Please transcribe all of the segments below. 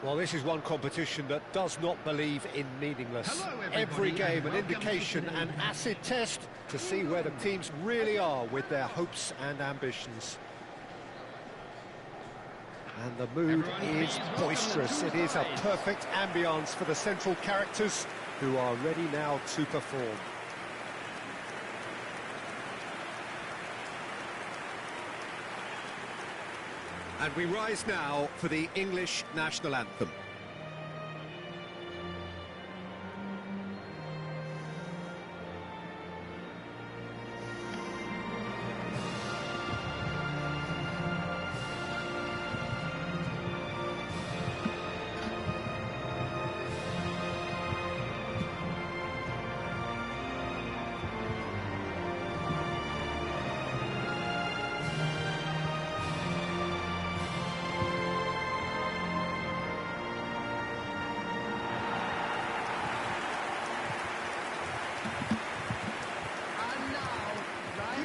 Well, this is one competition that does not believe in meaningless. Every game an indication, an acid test to see where the teams really are with their hopes and ambitions. And the mood is boisterous. It is a perfect ambience for the central characters who are ready now to perform. And we rise now for the English national anthem.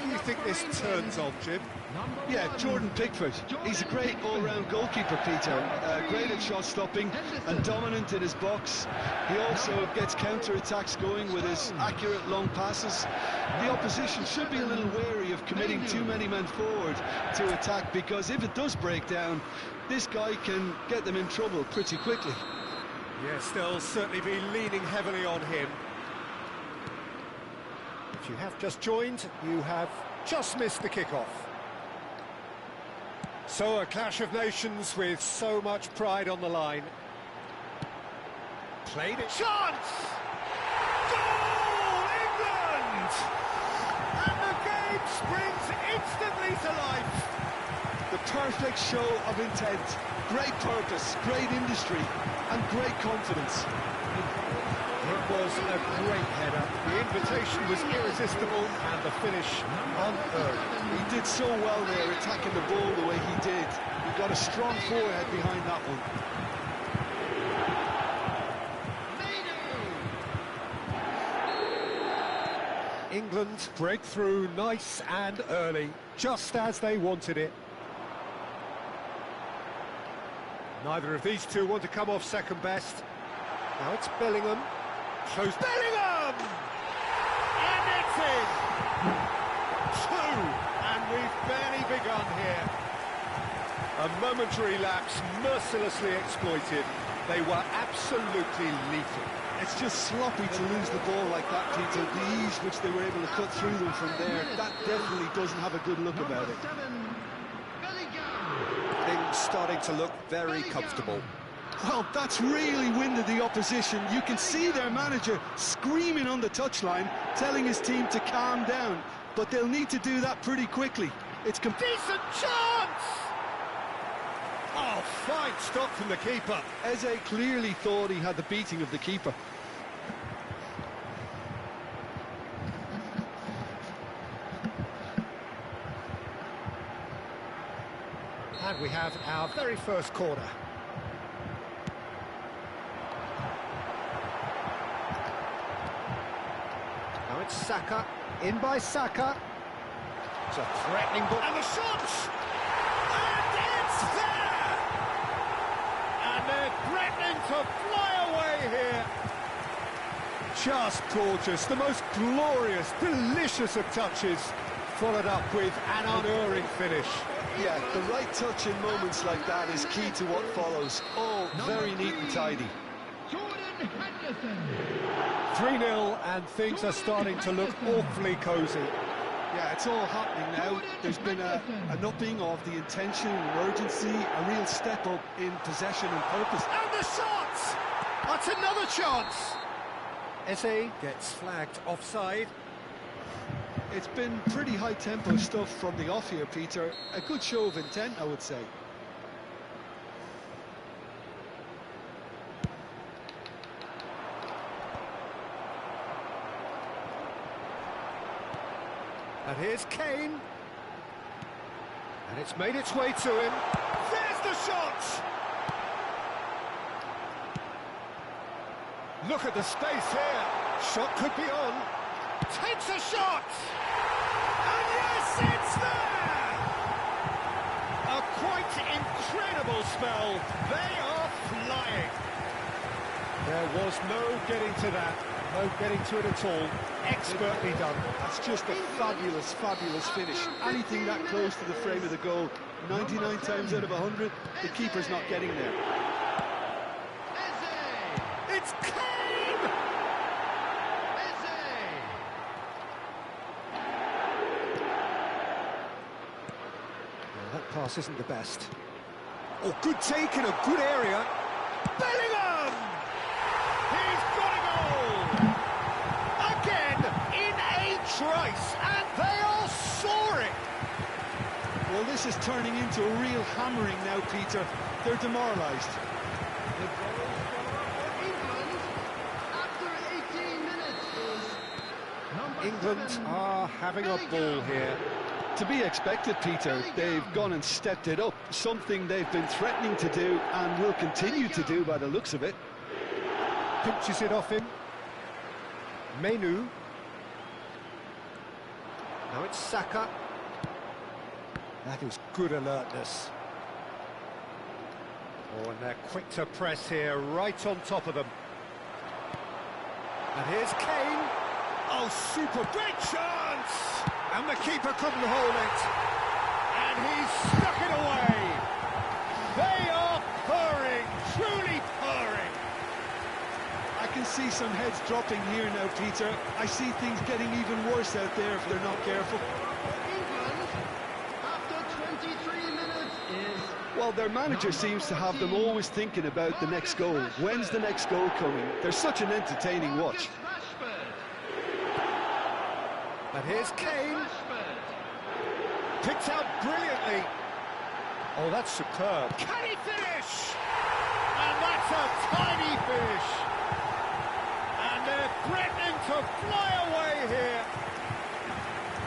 I think this turns on, Jim. Yeah, Jordan Pickford. He's a great all-round goalkeeper, Peter. Great at shot-stopping and dominant in his box. He also gets counter-attacks going with his accurate long passes. The opposition should be a little wary of committing too many men forward to attack, because if it does break down, this guy can get them in trouble pretty quickly. Yes, they'll certainly be leaning heavily on him. If you have just joined, you have just missed the kickoff. So a clash of nations with so much pride on the line. Played it. Chance! Goal, England! And the game springs instantly to life. The perfect show of intent. Great purpose, great industry, and great confidence. It was a great header. The invitation was irresistible and the finish unearned. He did so well there, attacking the ball the way he did. He got a strong forehead behind that one. England break through nice and early, just as they wanted it. Neither of these two want to come off second best. Now it's Bellingham. Close. Bellingham! And it's in! Two! And we've barely begun here. A momentary lapse, mercilessly exploited. They were absolutely lethal. It's just sloppy to lose the ball like that, Peter. The ease which they were able to cut through them from there, that definitely doesn't have a good look about it. Things starting to look very comfortable. Well, that's really winded the opposition. You can see their manager screaming on the touchline, telling his team to calm down. But they'll need to do that pretty quickly. It's decent chance! Oh, fine stop from the keeper. Eze clearly thought he had the beating of the keeper. And we have our very first corner. Now it's Saka, in by Saka. It's a threatening ball. And the shot! And it's there! And they're threatening to fly away here. Just gorgeous, the most glorious, delicious of touches, followed up with an unerring finish. Yeah, the right touch in moments like that is key to what follows. All very neat and tidy. 3-0 and things are starting to look awfully cosy. Yeah, it's all happening now. There's been an upping of the intention and urgency, a real step up in possession and purpose. And the shot! That's another chance! Eze gets flagged offside. It's been pretty high-tempo stuff from the off here, Peter. A good show of intent, I would say. And here's Kane. And it's made its way to him. There's the shot! Look at the space here. Shot could be on. Takes a shot! And yes, it's there! A quite incredible spell. They are flying. There was no getting to that, no getting to it at all. Expertly done. That's just a fabulous, fabulous finish. Anything that close to the frame of the goal, 99 times out of 100, the keeper's not getting there. It's Kane! Well, that pass isn't the best. Oh, good take in a good area. Bellingham! He's got a goal! Again, in a trice, and they all saw it! Well, this is turning into a real hammering now, Peter. They're demoralised. England are having a ball here. To be expected, Peter. They've gone and stepped it up, something they've been threatening to do and will continue to do by the looks of it. Pinches it off him. Menu. Now it's Saka. That is good alertness. Oh, and they're quick to press here, right on top of them. And here's Kane. Oh, super big chance! And the keeper couldn't hold it. And he's stuck it away. They are purring, truly purring. I can see some heads dropping here now, Peter. I see things getting even worse out there if they're not careful. England, after 23 minutes, is... Well, their manager seems to have them always thinking about the next goal. When's the next goal coming? They're such an entertaining watch. And here's Kane. Picked out brilliantly. Oh, that's superb. Can he finish? And that's a tiny finish. And they're threatening to fly away here.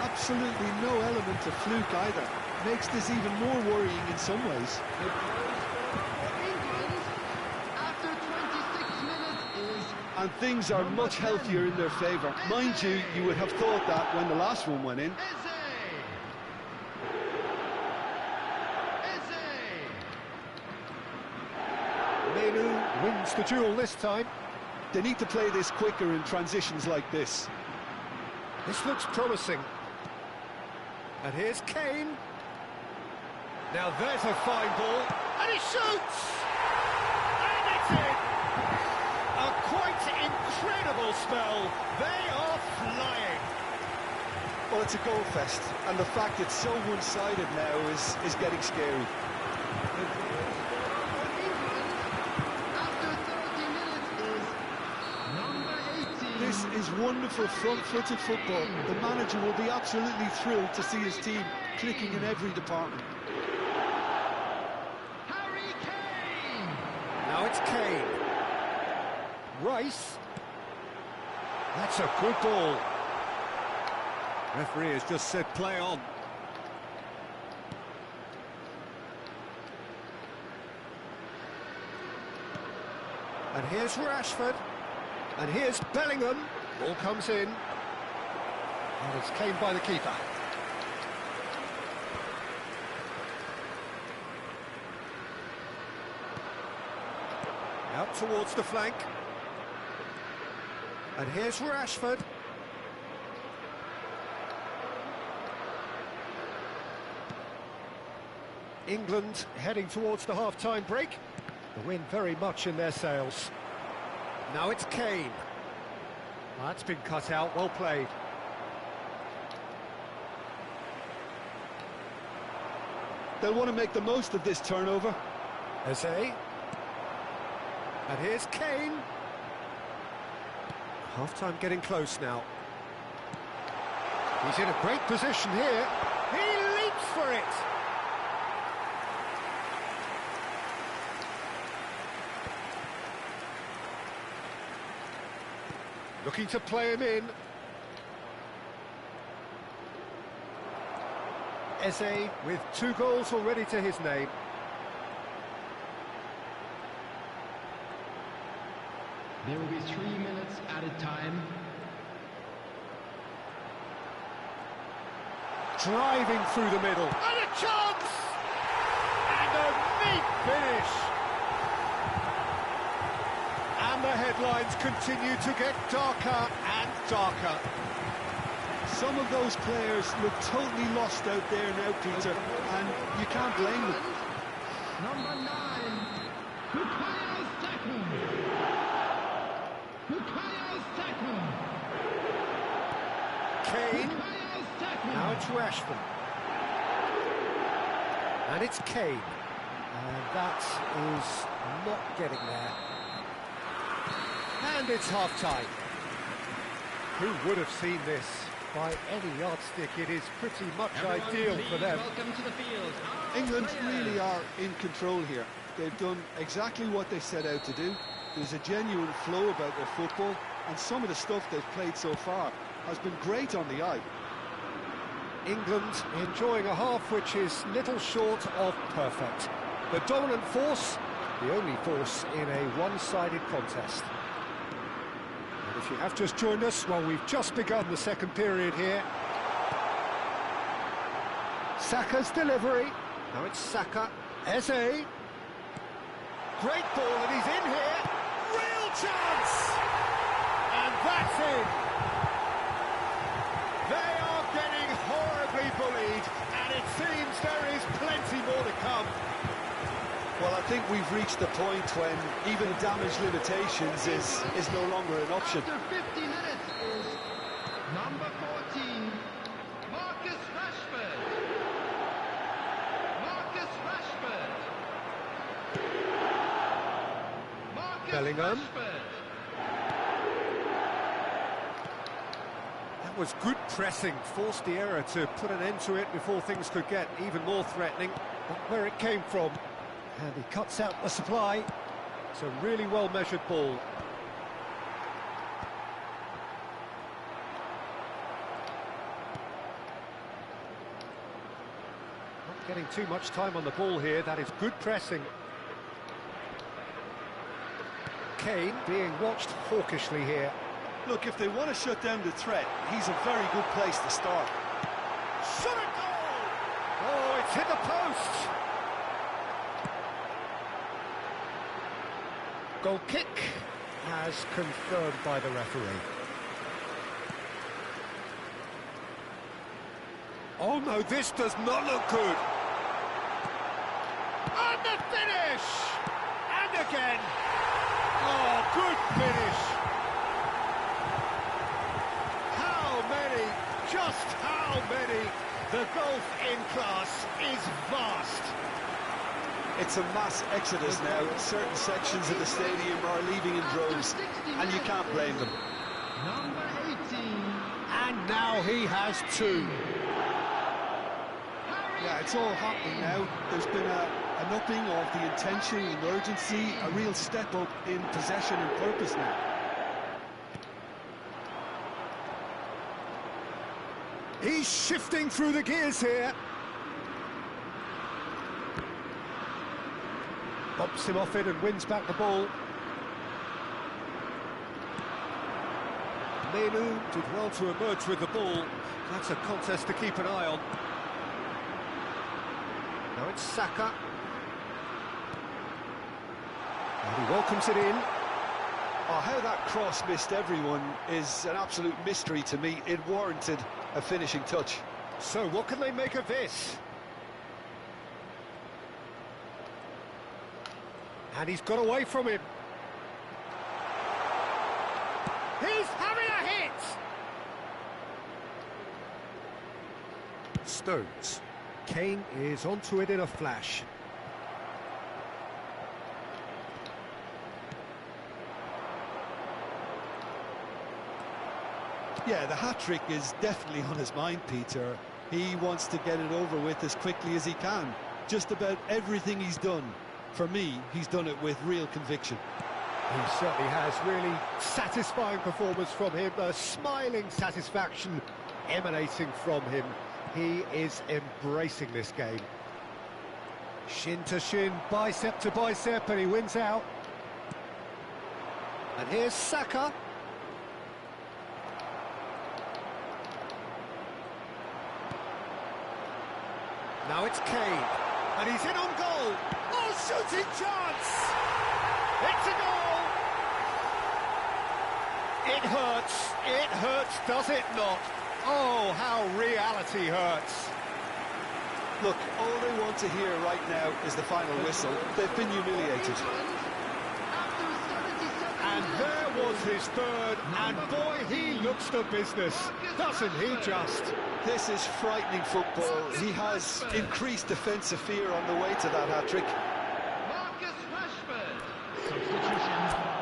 Absolutely no element of fluke either. Makes this even more worrying in some ways. England, after 26 minutes, is... And things are much healthier in their favour. Mind you, you would have thought that when the last one went in. Menu wins the duel this time. They need to play this quicker in transitions like this. This looks promising. And here's Kane. Now there's a fine ball. And he shoots! And it's in! A quite incredible spell. They are flying. Well, it's a goal fest, and the fact it's so one-sided now is getting scary. This is wonderful front-footed football. The manager will be absolutely thrilled to see his team clicking in every department. Harry Kane! Now it's Kane. Rice. That's a good ball. Referee has just said play on. And here's Rashford. And here's Bellingham. Ball comes in. And it's Kane by the keeper. Out towards the flank. And here's Rashford. England heading towards the half-time break. The wind very much in their sails. Now it's Kane. That's been cut out, well played. They'll want to make the most of this turnover. Eze. And here's Kane. Half-time getting close now. He's in a great position here. He leaps for it. Looking to play him in. Eze with 2 goals already to his name. There will be 3 minutes added time. Driving through the middle. And a chance! And a neat finish! sidelines continue to get darker and darker. Some of those players look totally lost out there now, Peter, and you can't blame them. Number 9, Bukayo Saka. Bukayo Saka. Kane. Bukayo Saka. Now it's Rashford. And it's Kane. And that is not getting there. And it's half-time. Who would have seen this? By any yardstick, it is pretty much ideal for them. Welcome to the field. England really are in control here. They've done exactly what they set out to do. There's a genuine flow about their football, and some of the stuff they've played so far has been great on the eye. England enjoying a half which is little short of perfect. The dominant force, the only force in a one-sided contest. And if you have just joined us, well, we've just begun the second period here. Saka's delivery. Now it's Saka. Eze. Great ball, and he's in here. Real chance! And that's in. They are getting horribly bullied, and it seems there is plenty more to come. Well, I think we've reached the point when even damage limitations is no longer an option. After 50 minutes is number 14, Marcus Rashford. Marcus Rashford. Marcus Bellingham. Rashford. That was good pressing, forced the error to put an end to it before things could get even more threatening. Not where it came from. And he cuts out the supply. It's a really well-measured ball. Not getting too much time on the ball here. That is good pressing. Kane being watched hawkishly here. Look, if they want to shut down the threat, he's a very good place to start. Shot a goal! Oh, it's hit the post! Goal kick as confirmed by the referee. Oh no, this does not look good. And the finish! And again! Oh, good finish! How many? Just how many? The gulf in class is vast. It's a mass exodus now. Certain sections of the stadium are leaving in droves, and you can't blame them. Number 18. And now he has two. Yeah, it's all happening now. There's been an upping of the intention and urgency, a real step up in possession and purpose now. He's shifting through the gears here. Bumps him off it and wins back the ball. Menu did well to emerge with the ball. That's a contest to keep an eye on. Now it's Saka. And he welcomes it in. Oh, how that cross missed everyone is an absolute mystery to me. It warranted a finishing touch. So what can they make of this? And he's got away from him. He's having a hit! Stones. Kane is onto it in a flash. Yeah, the hat-trick is definitely on his mind, Peter. He wants to get it over with as quickly as he can. Just about everything he's done, for me, he's done it with real conviction. He certainly has. Really satisfying performance from him. A smiling satisfaction emanating from him. He is embracing this game. Shin to shin, bicep to bicep, and he wins out. And here's Saka. Now it's Kane, and he's in on goal. Oh, shooting chance! It's a goal! It hurts, does it not? Oh, how reality hurts. Look, all they want to hear right now is the final whistle. They've been humiliated. And there was his third, and boy, he looks the business, doesn't he just? This is frightening football. He has increased defensive fear on the way to that hat-trick. Substitution.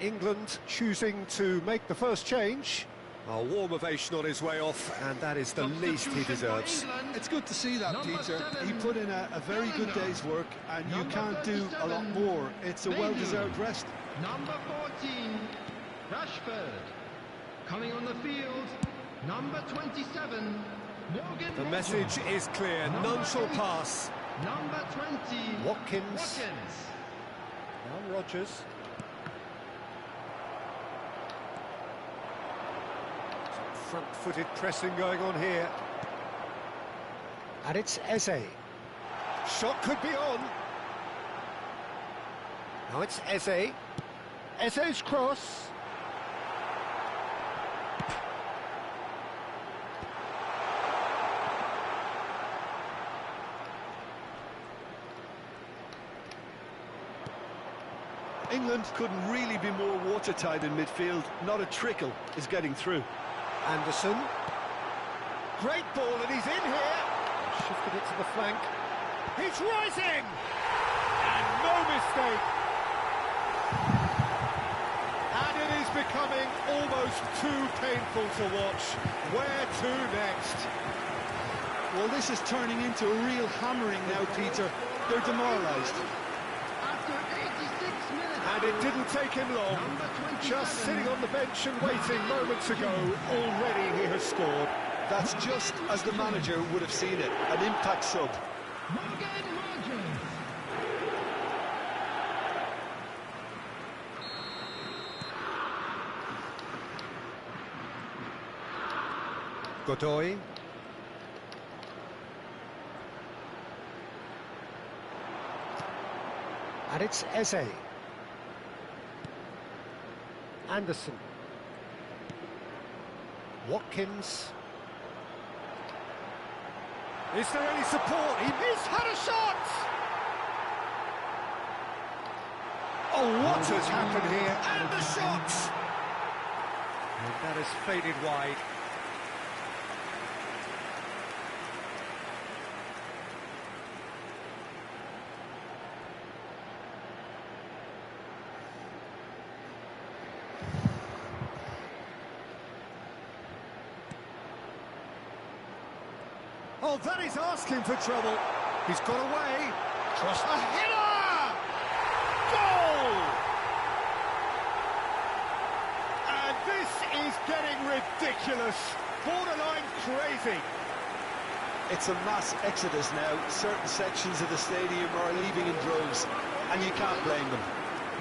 England choosing to make the first change. A warm ovation on his way off, and that is the least he deserves. It's good to see that, Peter. He put in a very good day's work, and you can't do a lot more. It's a well-deserved rest. Number 14, Rashford. Coming on the field, number 27, Morgan. The message is clear, none shall pass. Number 20, Watkins. Now Rodgers. Front-footed pressing going on here. And it's Eze. Shot could be on. Now it's Eze. Eze's cross. England couldn't really be more watertight in midfield. Not a trickle is getting through. Anderson. Great ball, and he's in here. Shifted it to the flank. He's rising! And no mistake. And it is becoming almost too painful to watch. Where to next? Well, this is turning into a real hammering now, Peter. They're demoralised. After 86 minutes. And it didn't take him long. Just sitting on the bench and waiting moments ago, already he has scored. That's just as the manager would have seen it, an impact sub. Morgan Rodgers. Godoy. And it's Eze. Anderson. Watkins. Is there any support? He's had a shot! Oh, what has happened here? And the shot! And that has faded wide. Oh, that is asking for trouble. He's got away. Cross a header! Goal! And this is getting ridiculous. Borderline crazy. It's a mass exodus now. Certain sections of the stadium are leaving in droves, and you can't blame them.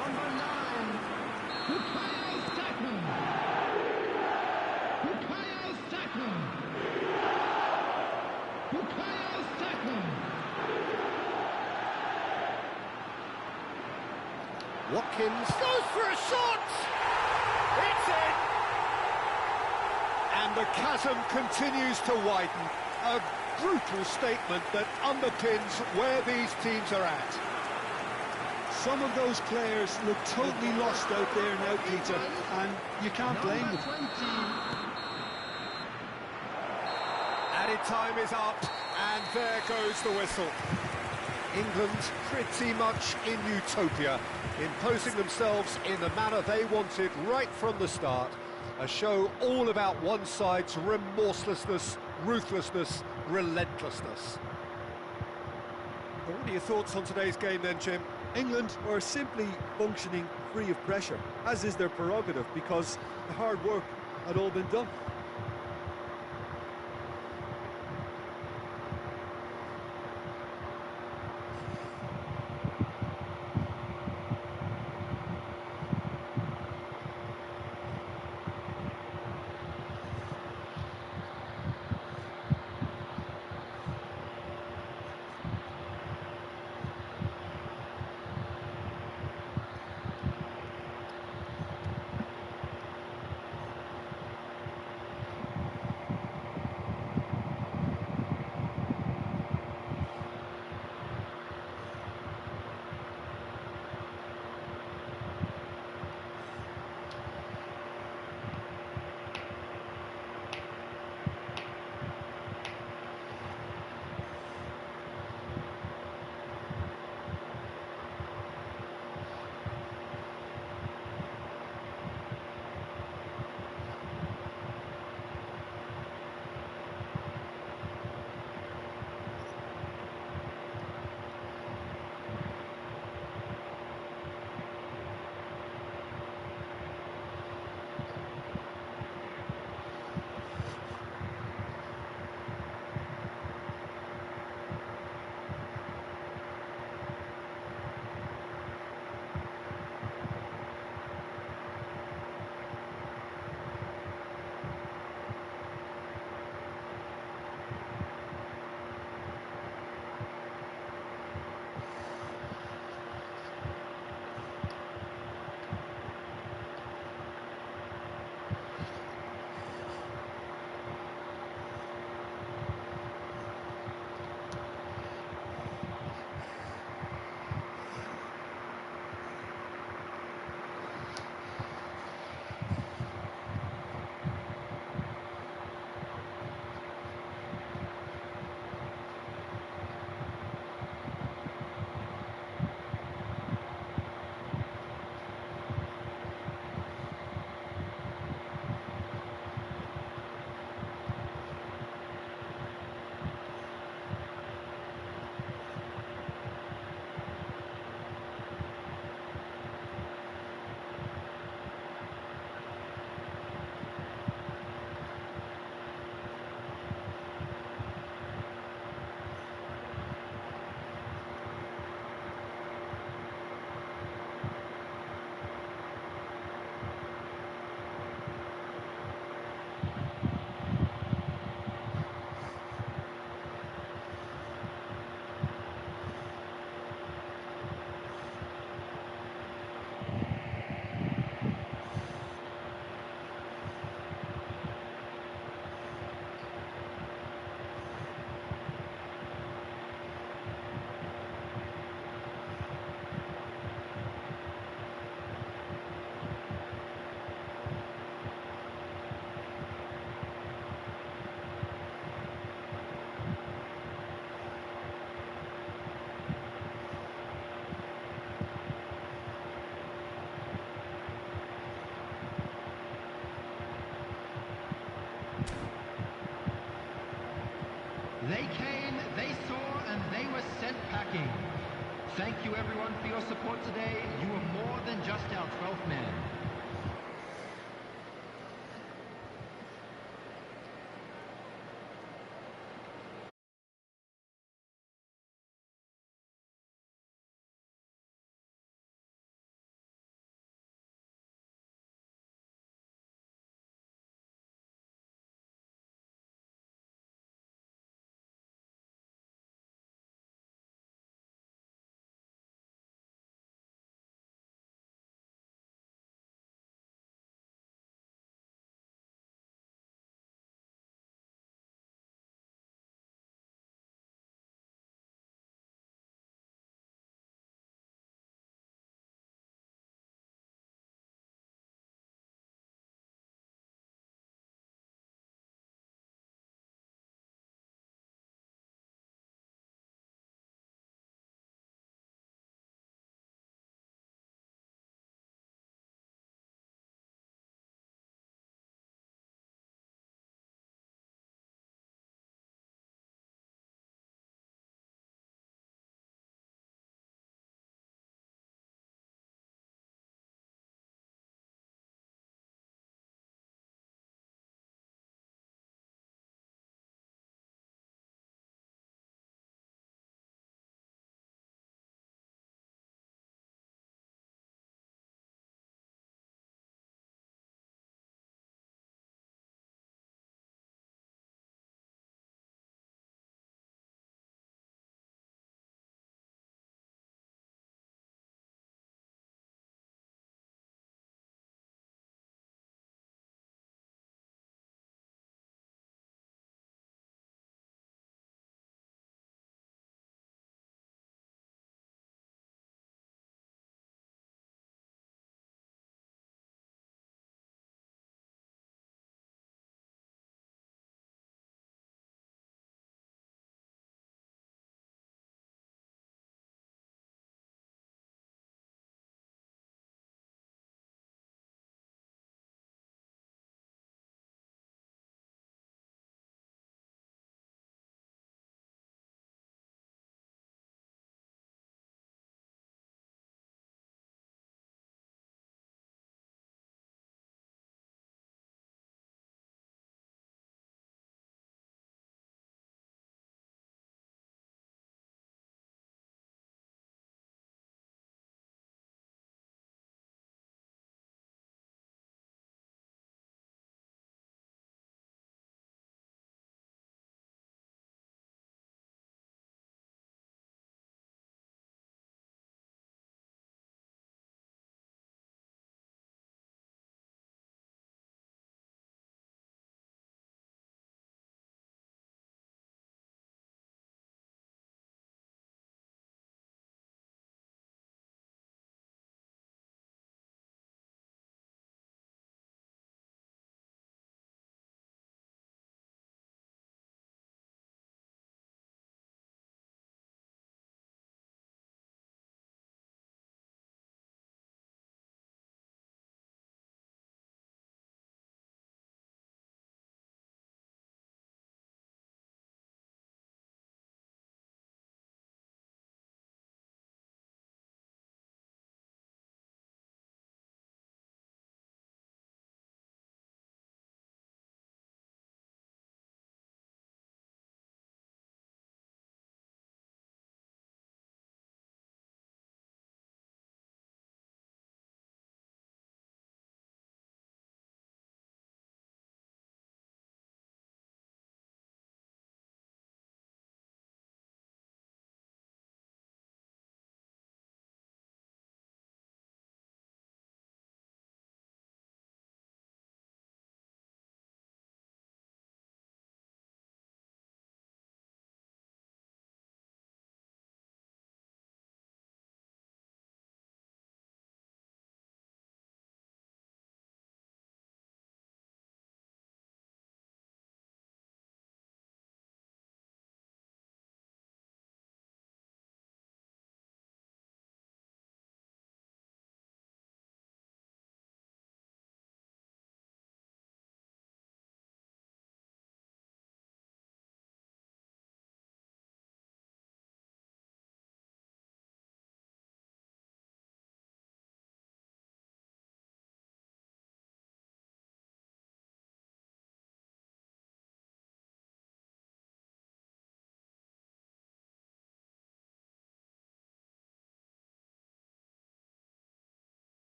Number 9, Bukayo Saka. Bukayo Saka. Bukayo Saka. Watkins goes for a shot! It's in! And the chasm continues to widen. A brutal statement that underpins where these teams are at. Some of those players look totally lost out there now, Peter, and you can't blame them. Added time is up, and there goes the whistle. England pretty much in utopia, imposing themselves in the manner they wanted right from the start. A show all about one side's remorselessness, ruthlessness, relentlessness. Well, what are your thoughts on today's game then, Jim? England were simply functioning free of pressure, as is their prerogative, because the hard work had all been done. They came, they saw, and they were sent packing. Thank you everyone for your support today. You were more than just our 12th man.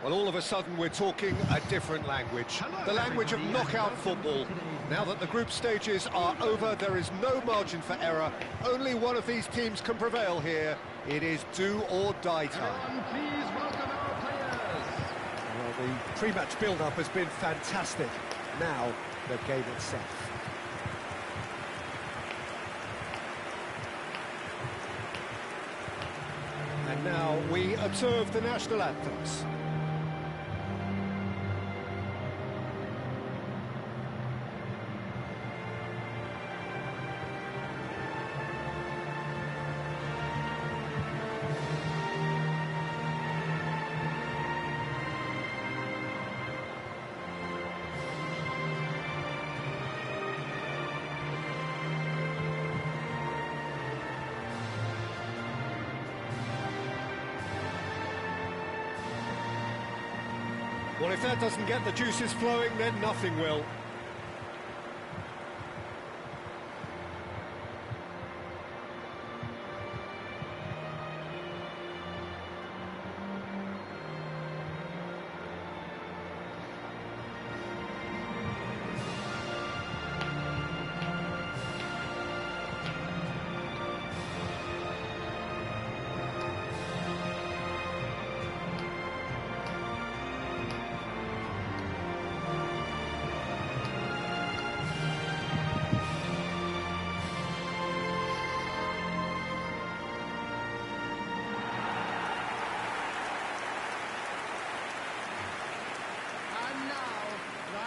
Well, all of a sudden we're talking a different language. The language of knockout football. Now that the group stages are over, there is no margin for error. Only one of these teams can prevail here. It is do or die time. Please welcome our players. Well, the pre-match build-up has been fantastic. Now, the game itself. And now we observe the national anthems. Well, if that doesn't get the juices flowing, then nothing will.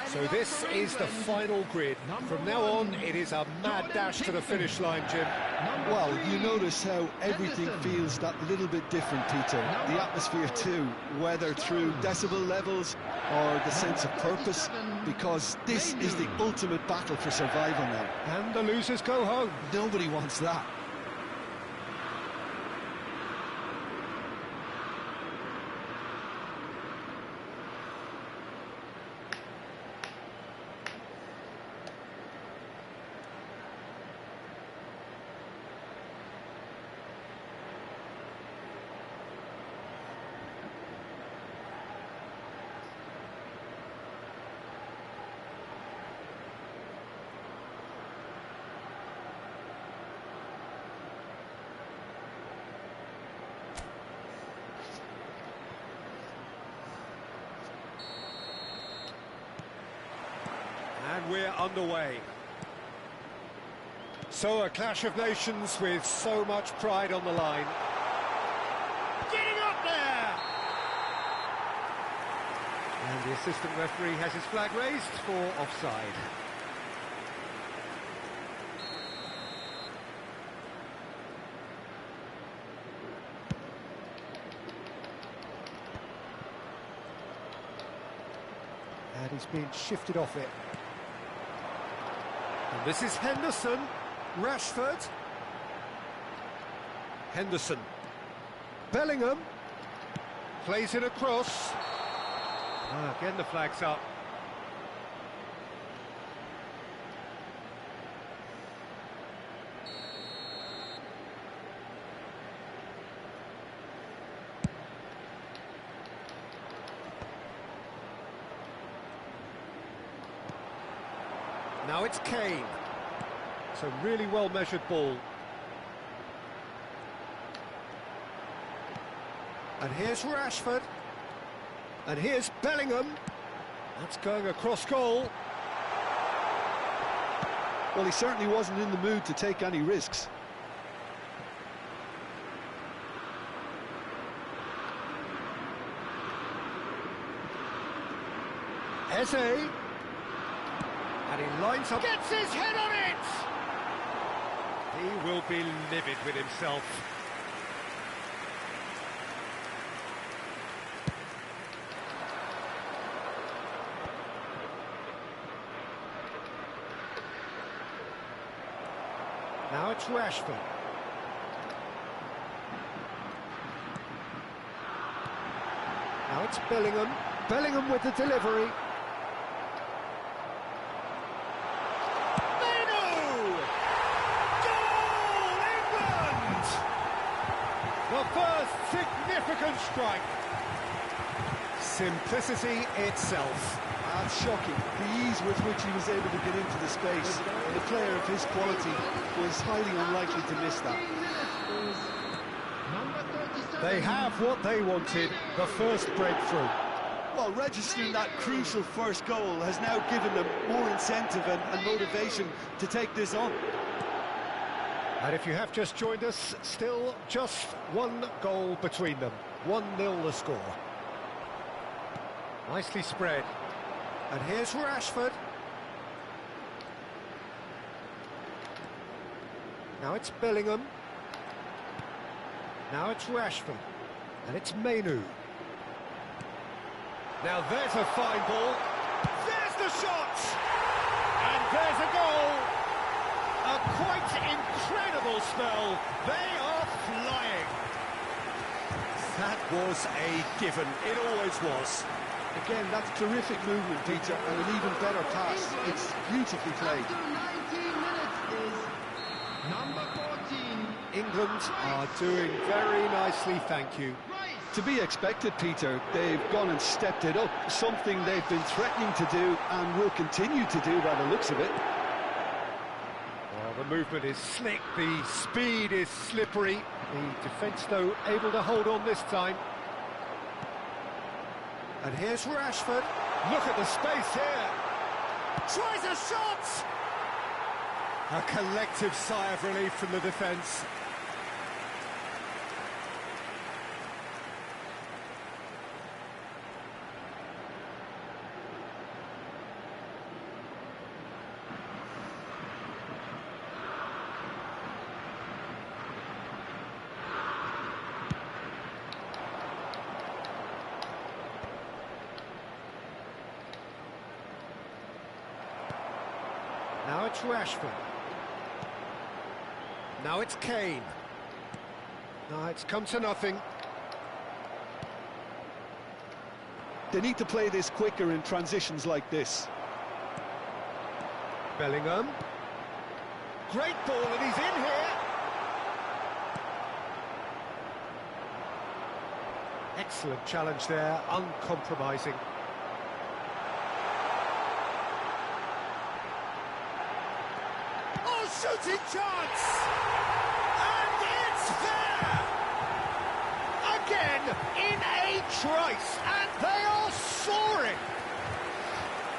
So this is the final grid. From now on, it is a mad dash to the finish line, Jim. Well, you notice how everything feels that little bit different, Peter. The atmosphere too, whether through decibel levels or the sense of purpose, because this is the ultimate battle for survival now. And the losers go home. Nobody wants that. And we're underway. So a clash of nations with so much pride on the line. Getting up there! And the assistant referee has his flag raised for offside. And he's been shifted off it. And this is Henderson, Rashford, Henderson, Bellingham, plays it across. Again the flag's up. Now it's Kane. It's a really well-measured ball. And here's Rashford. And here's Bellingham. That's going across goal. Well, he certainly wasn't in the mood to take any risks. Eze. And he lines up, gets his head on it! He will be livid with himself. Now it's Rashford. Now it's Bellingham. Bellingham with the delivery. The first significant strike. Simplicity itself. That's shocking. The ease with which he was able to get into the space. And a player of his quality was highly unlikely to miss that. They have what they wanted, the first breakthrough. Well, registering that crucial first goal has now given them more incentive and motivation to take this on. And if you have just joined us, still just one goal between them. 1-0 the score. Nicely spread. And here's Rashford. Now it's Bellingham. Now it's Rashford. And it's Mainu. Now there's a fine ball. There's the shot! And there's a goal! A quite incredible spell. They are flying. That was a given. It always was. Again, that's terrific movement, Peter, and an even better pass. It's beautifully played. After 19 minutes is number 14. England are doing very nicely, thank you. To be expected, Peter. They've gone and stepped it up, something they've been threatening to do and will continue to do by the looks of it. Well, the movement is slick, the speed is slippery. The defence, though, able to hold on this time. And here's Rashford. Look at the space here. Tries a shot! A collective sigh of relief from the defence. Now it's Rashford. Now it's Kane. Now it's come to nothing. They need to play this quicker in transitions like this. Bellingham. Great ball, and he's in here. Excellent challenge there, uncompromising. Shooting chance! And it's there! Again, in a trice, and they are soaring!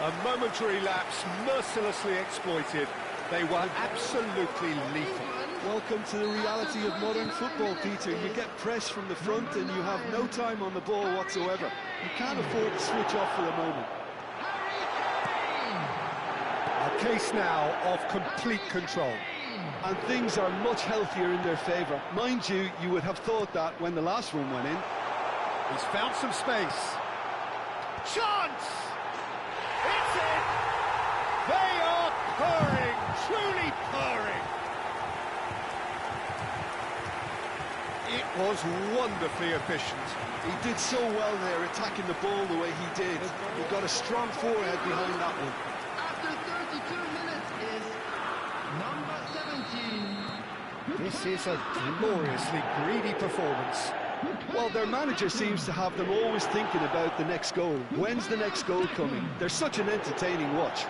A momentary lapse, mercilessly exploited. They were absolutely lethal. Welcome to the reality of modern football, Peter. You get press from the front and you have no time on the ball whatsoever. You can't afford to switch off for a moment. A case now of complete control. And things are much healthier in their favour. Mind you, you would have thought that when the last one went in. He's found some space. Chance! It's in! They are purring, truly purring. It was wonderfully efficient. He did so well there, attacking the ball the way he did. He got a strong forehead behind that one. After 32 minutes is number 17. This is a gloriously greedy performance. Well, their manager seems to have them always thinking about the next goal. When's the next goal coming? They're such an entertaining watch.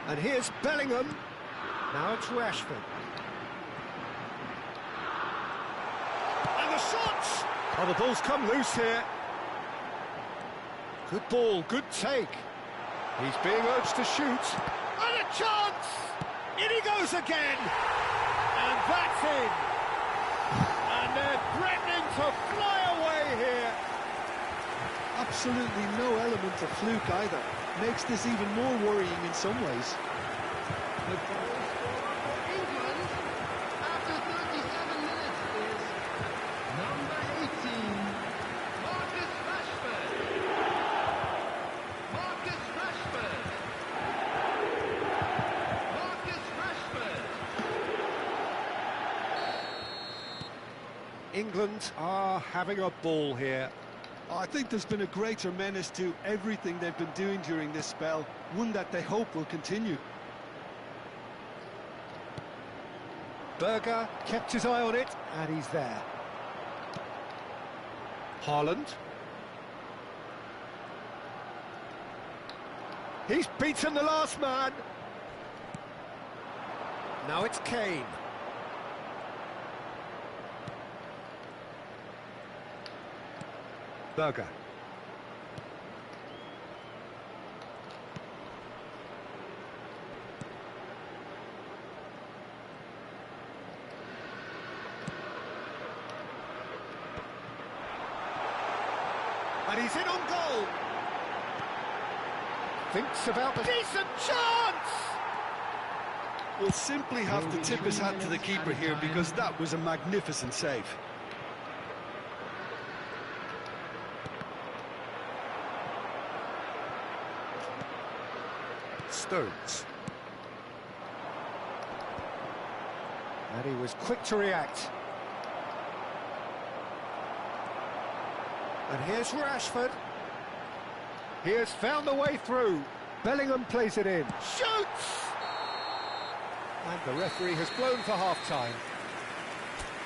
And here's Bellingham. Now it's Rashford. And the shots! Oh, the ball's come loose here. Good ball, good take. He's being urged to shoot. And a chance! In he goes again! And that's in! And they're threatening to fly away here. Absolutely no element of fluke either. Makes this even more worrying in some ways. The final score for England after 37 minutes is number 18, Marcus Rashford. Marcus Rashford. Marcus Rashford. England are having a ball here. I think there's been a greater menace to everything they've been doing during this spell, one that they hope will continue. Berger kept his eye on it, and he's there. Haaland. He's beaten the last man. Now it's Kane. Berger. And he's in on goal. Thinks about the decent chance. Will simply have to tip his hat to the keeper here because that was a magnificent save. Stones. And he was quick to react. And here's Rashford. He has found the way through. Bellingham plays it in. Shoots! And the referee has blown for half-time.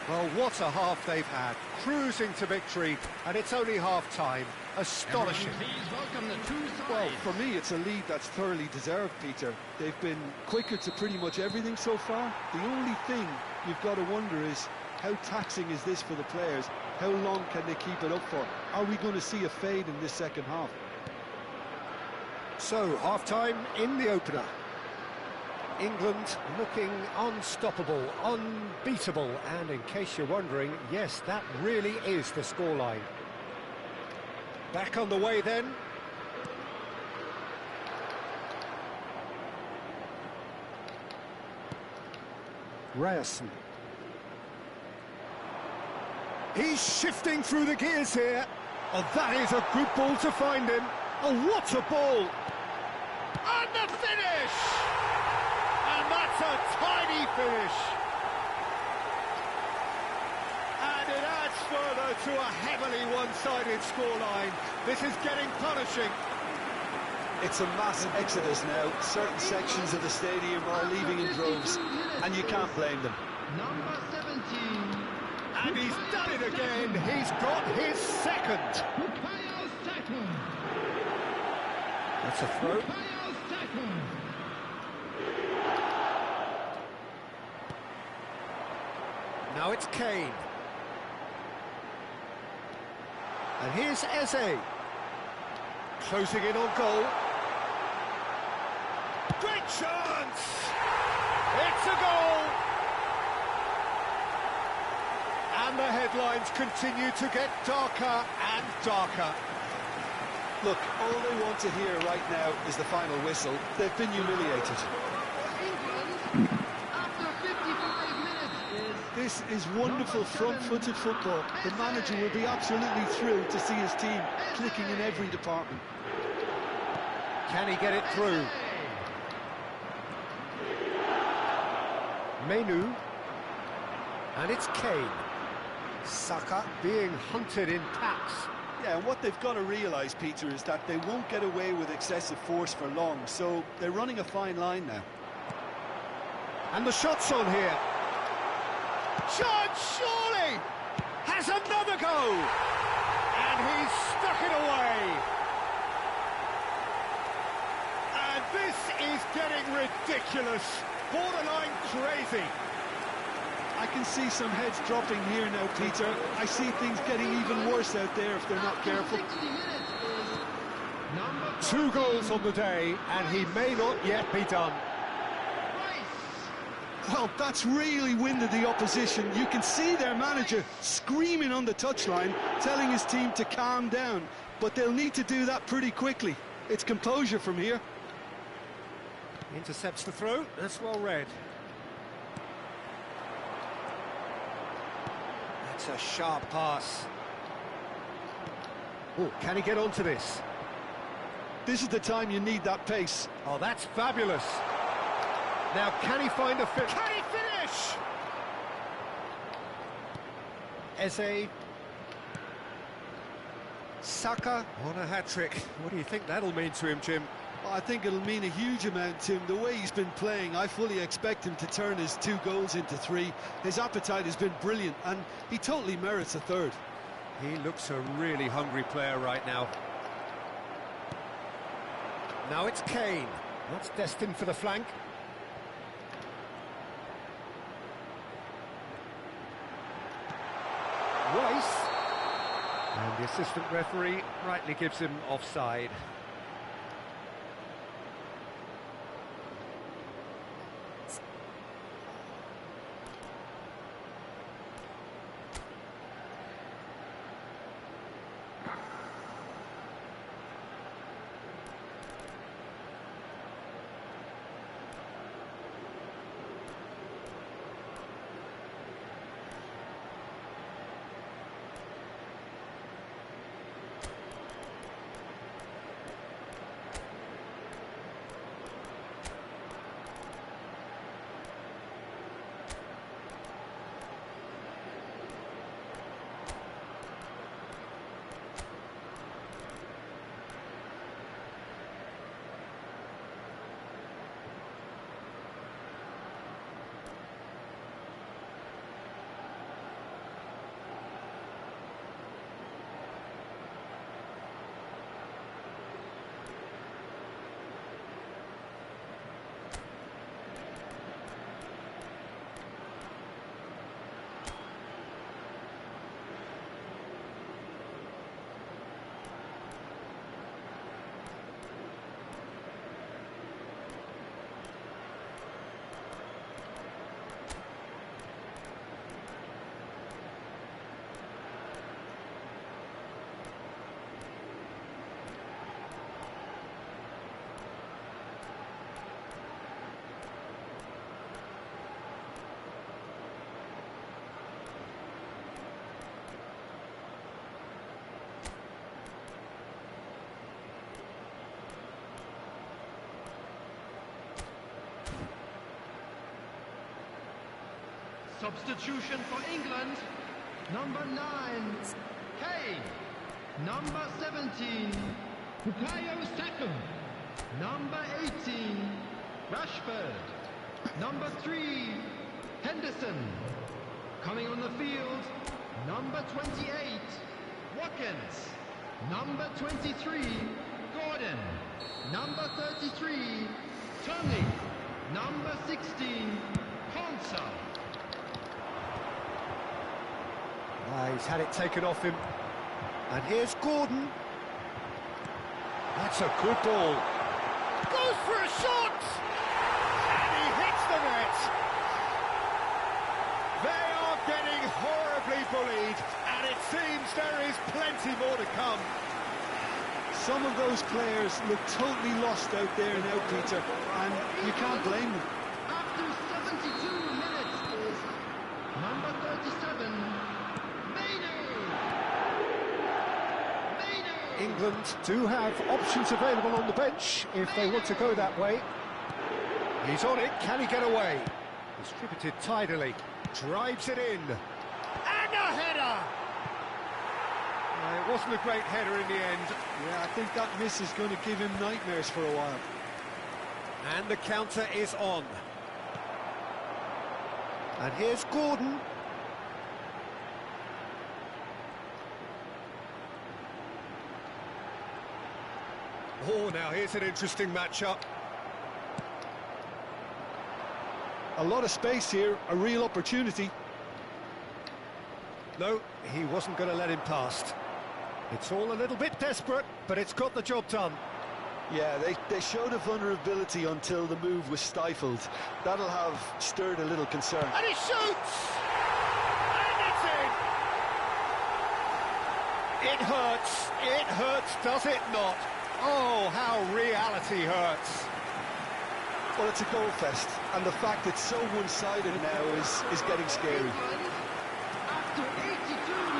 Well, what a half they've had. Cruising to victory, and it's only half-time. Astonishing. Please welcome the two sides. Well, for me, it's a lead that's thoroughly deserved, Peter. They've been quicker to pretty much everything so far. The only thing you've got to wonder is, how taxing is this for the players? How long can they keep it up for? Are we going to see a fade in this second half? So, half-time in the opener. England looking unstoppable, unbeatable, and in case you're wondering, yes, that really is the scoreline. Back on the way then. Ryerson. He's shifting through the gears here. Oh, that is a good ball to find him. Oh, what a ball! And the finish! And that's a tiny finish. And it adds further to a heavily one-sided scoreline. This is getting punishing. It's a mass exodus now. Certain sections of the stadium are leaving in droves, and you can't blame them. Number 17. And he's done it again. He's got his second. That's a throw. Now it's Kane. And here's Eze. Closing in on goal. Great chance! It's a goal! And the headlines continue to get darker and darker. Look, all they want to hear right now is the final whistle. They've been humiliated. England, after 55 minutes, This is wonderful front-footed football. The manager will be absolutely thrilled to see his team clicking in every department. Can he get it through? Menu. And it's Kane. Saka being hunted in packs. Yeah, and what they've got to realise, Peter, is that they won't get away with excessive force for long, so they're running a fine line now. And the shot's on here. Chance, surely! Has another go! And he's stuck it away. And this is getting ridiculous. Borderline crazy. I can see some heads dropping here now, Peter. I see things getting even worse out there if they're not careful. 60 minutes is number 2 goals on the day, and he may not yet be done. Well, that's really winded the opposition. You can see their manager screaming on the touchline, telling his team to calm down. But they'll need to do that pretty quickly. It's composure from here. Intercepts the throw. That's well read. That's a sharp pass. Oh, can he get onto this? This is the time you need that pace. Oh, that's fabulous. Now, can he find a fit? Can he finish? Eze. Saka on a hat-trick. What do you think that'll mean to him, Jim? I think it'll mean a huge amount to him. The way he's been playing, I fully expect him to turn his 2 goals into 3. His appetite has been brilliant, and he totally merits a third. He looks a really hungry player right now. Now it's Kane. That's destined for the flank. Rice. And the assistant referee rightly gives him offside. Substitution for England. Number 9, Kane. Number 17, Bukayo Saka. Number 18, Rashford. Number 3, Henderson. Coming on the field, number 28, Watkins. Number 23, Gordon. Number 33, Tony. Number 16, Konsa. He's had it taken off him. And here's Gordon. That's a good ball. Goes for a shot! And he hits the net. They are getting horribly bullied, and it seems there is plenty more to come. Some of those players look totally lost out there now, Peter, and you can't blame them. After 72 minutes is number 37, England do have options available on the bench if they want to go that way. He's on it, can he get away? Distributed tidily, drives it in. And a header! It wasn't a great header in the end. Yeah, I think that miss is going to give him nightmares for a while. And the counter is on. And here's Gordon. Oh, now here's an interesting matchup. A lot of space here, a real opportunity. No, he wasn't going to let him past. It's all a little bit desperate, but it's got the job done. Yeah, they showed a vulnerability until the move was stifled. That'll have stirred a little concern. And he shoots! And it's in! It hurts, does it not? Oh, how reality hurts. Well, it's a goal fest, and the fact it's so one-sided now is getting scary.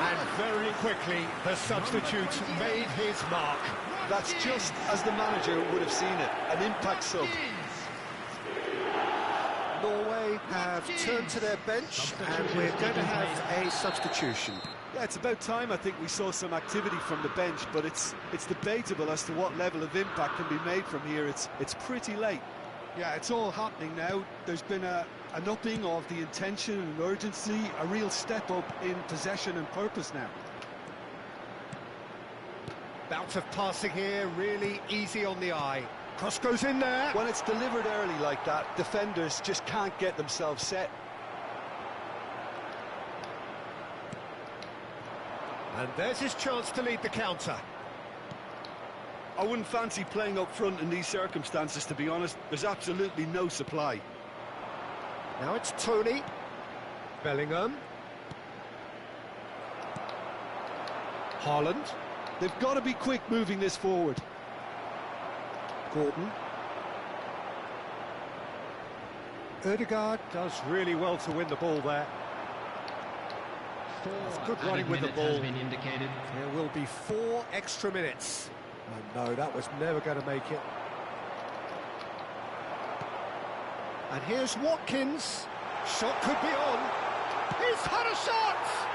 And very quickly, the substitute made his mark. That's just as the manager would have seen it, an impact sub. Norway have turned to their bench, and we're going to have a substitution. Yeah, it's about time I think we saw some activity from the bench, but it's debatable as to what level of impact can be made from here. It's pretty late. Yeah, it's all happening now. There's been an upping of the intention and urgency, a real step up in possession and purpose now. Bout of passing here, really easy on the eye. Cross goes in there. When it's delivered early like that, defenders just can't get themselves set. And there's his chance to lead the counter. I wouldn't fancy playing up front in these circumstances, to be honest. There's absolutely no supply. Now it's Tony. Bellingham. Haaland. They've got to be quick moving this forward. Gordon. Ødegaard does really well to win the ball there. That's good running with the ball. There will be 4 extra minutes. Oh no, that was never going to make it. And here's Watkins. Shot could be on. He's had a shot!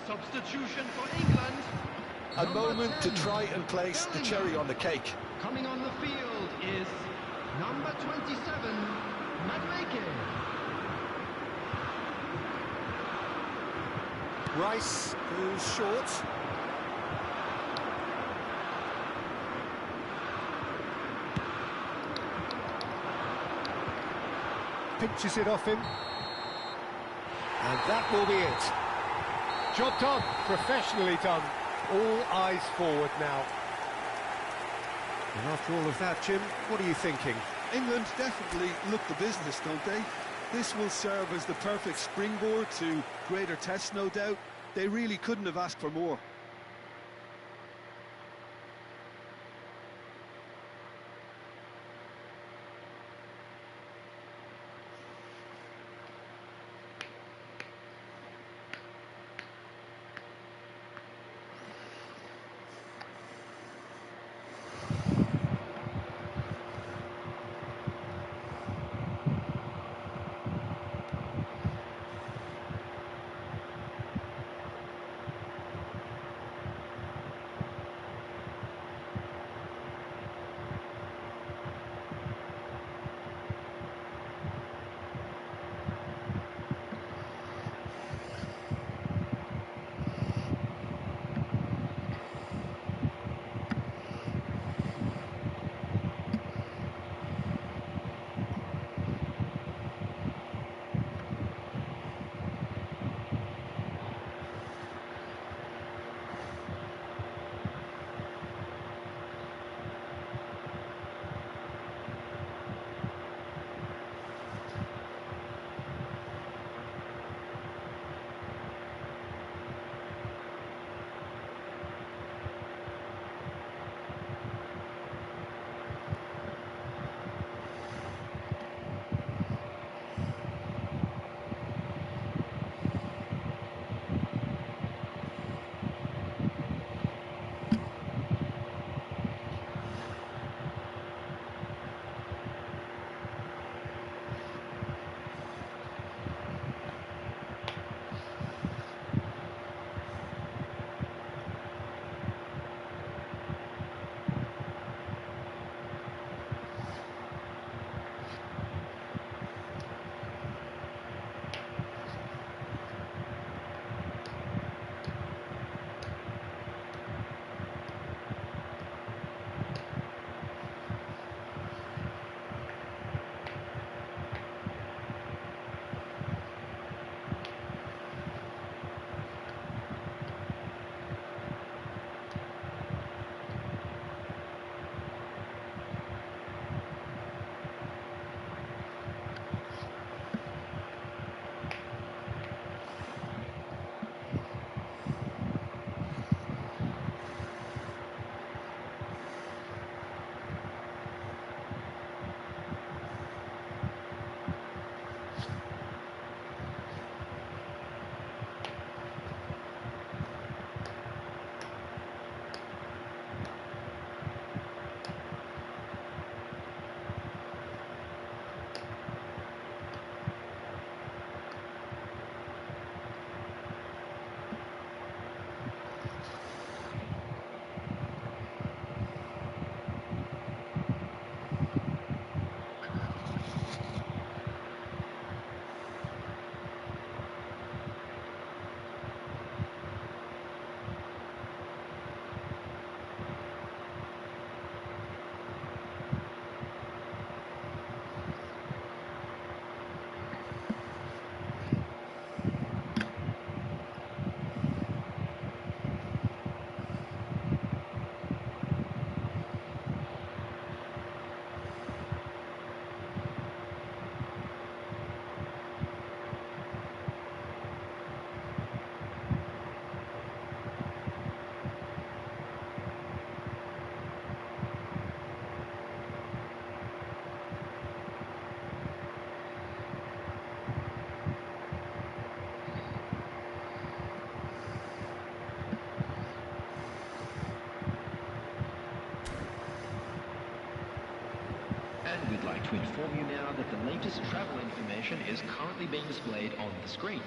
Substitution for England. A moment to try and place the cherry on the cake. Coming on the field is number 27, Madueke. Rice goes short. Pinches it off him. And that will be it. Job done, professionally done. All eyes forward now. And after all of that, Jim, what are you thinking? England definitely look the business, don't they? This will serve as the perfect springboard to greater tests, no doubt. They really couldn't have asked for more. And we'd like to inform you now that the latest travel information is currently being displayed on the screen.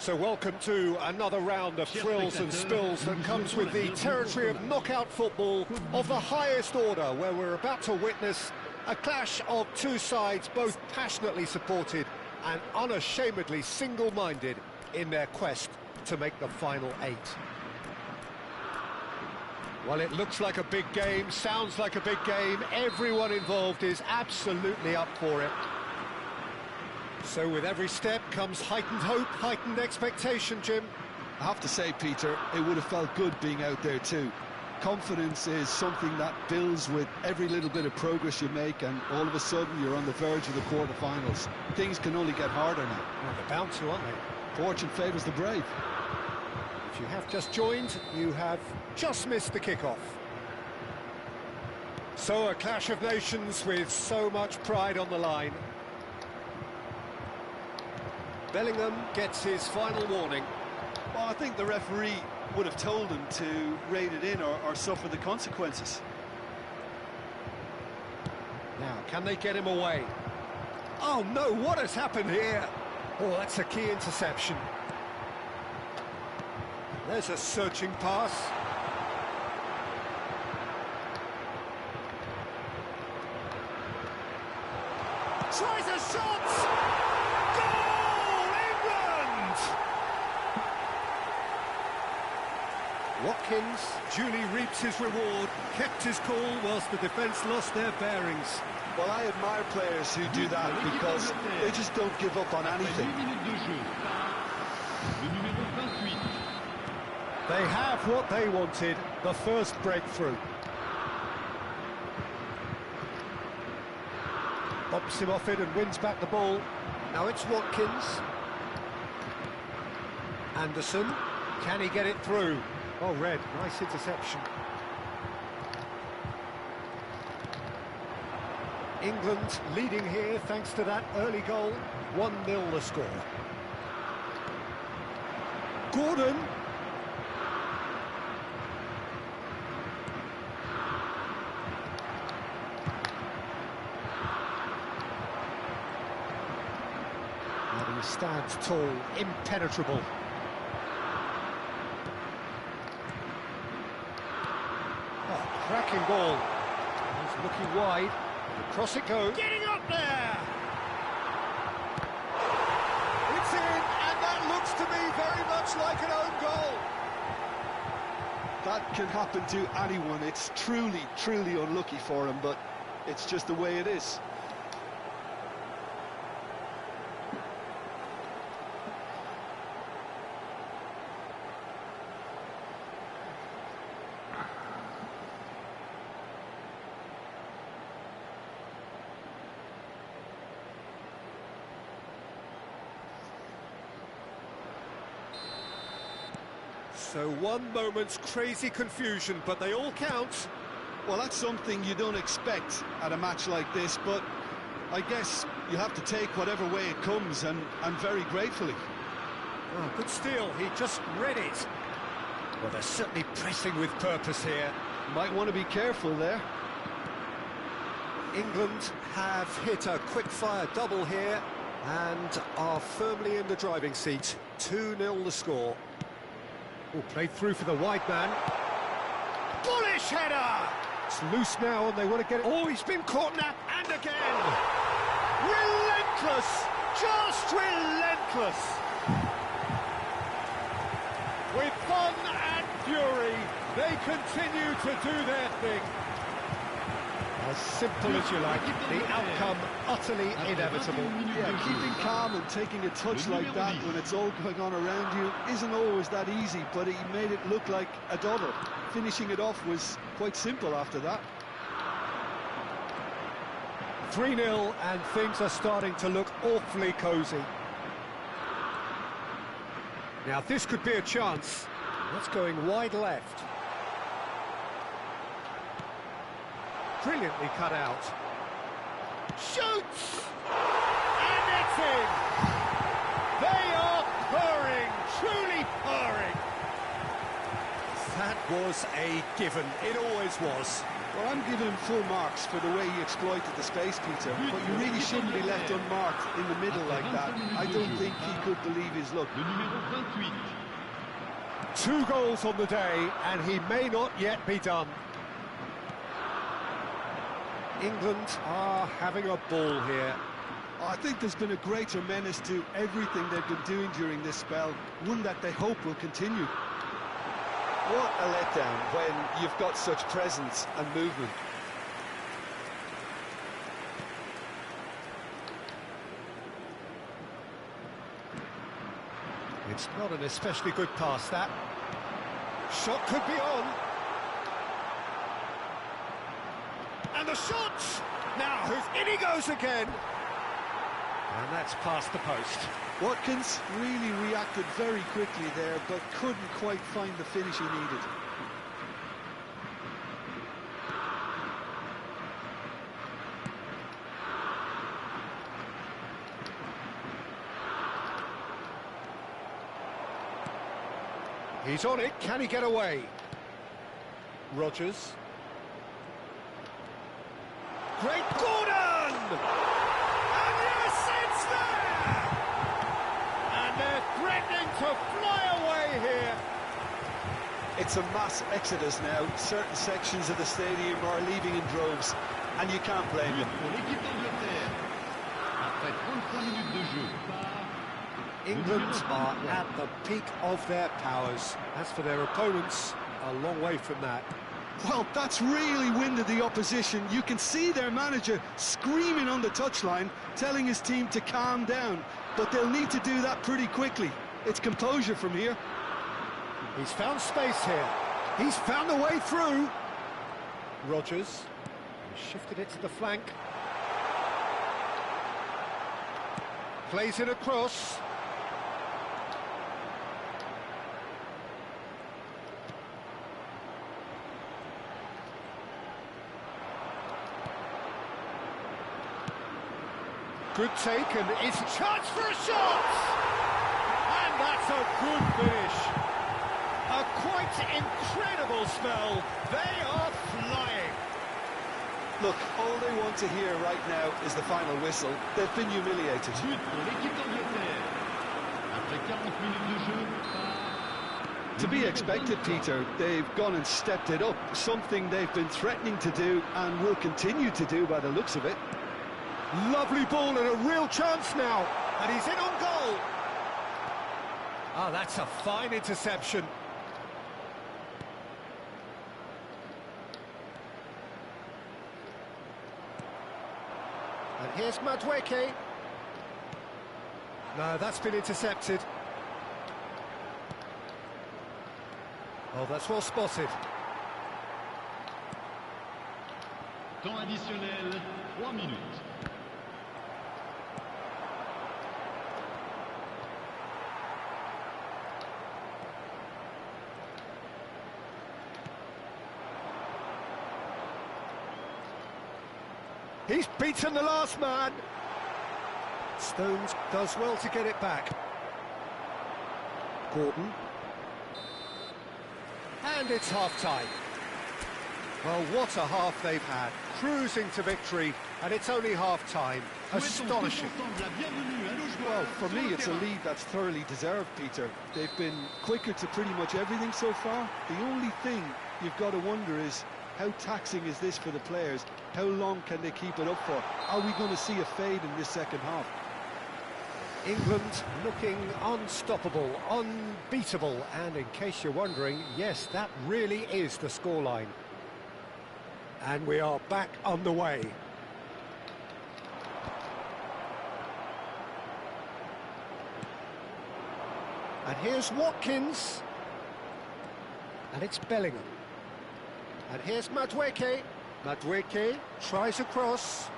So welcome to another round of thrills and spills that comes with the territory of knockout football of the highest order, where we're about to witness a clash of two sides both passionately supported and unashamedly single-minded in their quest to make the final 8. Well, it looks like a big game, sounds like a big game. Everyone involved is absolutely up for it. So with every step comes heightened hope, heightened expectation, Jim. I have to say, Peter, it would have felt good being out there too. Confidence is something that builds with every little bit of progress you make, and all of a sudden you're on the verge of the quarter-finals. Things can only get harder now. Well, they're bound to, aren't they? Fortune favours the brave. If you have just joined, you have just missed the kickoff. So a clash of nations with so much pride on the line. Bellingham gets his final warning. Well, I think the referee would have told him to rein it in or suffer the consequences. Now, can they get him away? Oh no, what has happened here? Oh, that's a key interception. There's a searching pass. Tries a shot! Goal, England! Watkins duly reaps his reward, kept his cool whilst the defence lost their bearings. Well, I admire players who do that because they just don't give up on anything. They have what they wanted, the first breakthrough. Bumps him off it and wins back the ball. Now it's Watkins. Anderson, can he get it through? Oh, Red, nice interception. England leading here thanks to that early goal. 1-0 the score. Gordon. And he stands tall, impenetrable. Oh, cracking ball. He's looking wide. Across it goes. Getting up there! It's in, and that looks to me very much like an own goal. That can happen to anyone. It's truly, truly unlucky for him, but it's just the way it is. So one moment's crazy confusion, but they all count. Well, that's something you don't expect at a match like this, but I guess you have to take whatever way it comes, and very gratefully. Oh, good steal, he just read it. Well, they're certainly pressing with purpose here. Might want to be careful there. England have hit a quick-fire double here and are firmly in the driving seat. 2-0 the score. Oh, played through for the wide man. Bullish header! It's loose now and they want to get it. Oh, he's been caught now, and again! Relentless! Just relentless! With fun and fury, they continue to do their thing. As simple as you like, the outcome utterly inevitable. Yeah, keeping calm and taking a touch like that when it's all going on around you isn't always that easy, but he made it look like a double. Finishing it off was quite simple after that. 3-0 and things are starting to look awfully cosy. Now this could be a chance. That's going wide left. Brilliantly cut out. Shoots! And it's in! They are purring, truly purring. That was a given. It always was. Well, I'm giving him full marks for the way he exploited the space, Peter, but you really shouldn't be left unmarked in the middle like that. I don't think he could believe his luck. 2 goals on the day, and he may not yet be done. England are having a ball here. I think there's been a greater menace to everything they've been doing during this spell, one that they hope will continue. What a letdown when you've got such presence and movement. It's not an especially good pass, that. Shot could be on. And the shot! Now, in he goes again. And that's past the post. Watkins really reacted very quickly there, but couldn't quite find the finish he needed. He's on it. Can he get away? Rodgers. Great Gordon! And yes, it's there! And they're threatening to fly away here. It's a mass exodus now. Certain sections of the stadium are leaving in droves, and you can't blame them. England are at the peak of their powers. As for their opponents, a long way from that. Well, that's really winded the opposition. You can see their manager screaming on the touchline, telling his team to calm down. But they'll need to do that pretty quickly. It's composure from here. He's found space here. He's found a way through. Rodgers shifted it to the flank. Plays it across. Good take, and it's a chance for a shot! And that's a good finish. A quite incredible spell. They are flying. Look, all they want to hear right now is the final whistle. They've been humiliated. To be expected, Peter. They've gone and stepped it up, something they've been threatening to do and will continue to do by the looks of it. Lovely ball and a real chance now. And he's in on goal. Ah, that's a fine interception. And here's Madueke. No, that's been intercepted. Oh, that's well spotted. Temps additionnel, 3 minutes. He's beaten the last man. Stones does well to get it back. Gordon. And it's half-time. Well, what a half they've had. Cruising to victory, and it's only half-time. Astonishing. Well, for me, it's a lead that's thoroughly deserved, Peter. They've been quicker to pretty much everything so far. The only thing you've got to wonder is, how taxing is this for the players? How long can they keep it up for? Are we going to see a fade in this second half? England looking unstoppable, unbeatable, and in case you're wondering, yes, that really is the scoreline. And we are back underway. And here's Watkins. And it's Bellingham. And here's Madueke. Madueke tries across.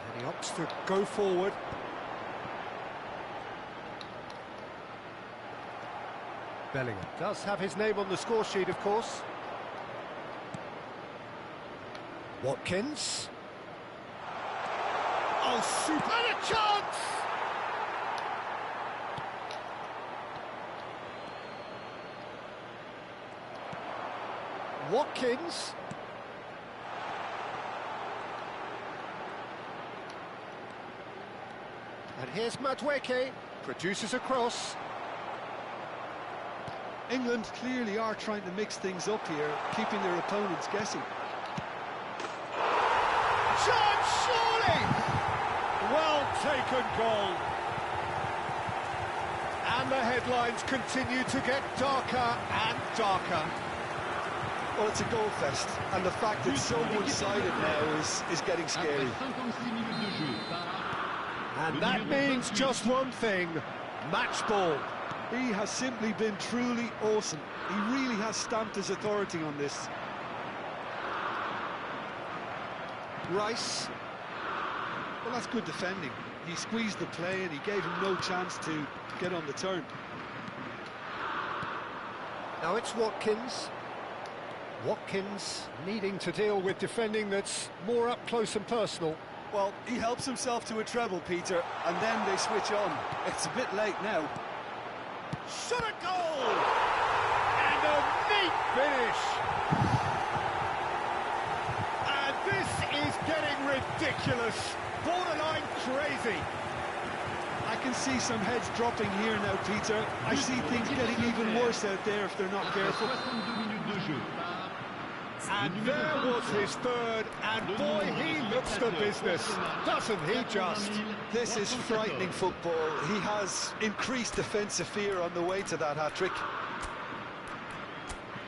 And he opts to go forward. Bellingham does have his name on the score sheet, of course. Watkins. Oh, super! And a chance! Watkins. And here's Madueke, produces a cross. England clearly are trying to mix things up here, keeping their opponents guessing. John Surely! Well taken goal. And the headlines continue to get darker and darker. Well, it's a goal fest, and the fact it's so one-sided now is getting scary. And that means just one thing, match ball. He has simply been truly awesome. He really has stamped his authority on this. Rice. Well, that's good defending. He squeezed the play and he gave him no chance to get on the turn. Now it's Watkins. Watkins needing to deal with defending that's more up close and personal. Well, he helps himself to a treble, Peter, and then they switch on. It's a bit late now. Shot a goal! And a neat finish! And this is getting ridiculous, borderline crazy. I can see some heads dropping here now, Peter. I see things getting even worse out there if they're not careful. And there was his third, and boy, he looks the business, doesn't he just? This is frightening football. He has increased defensive fear on the way to that hat-trick.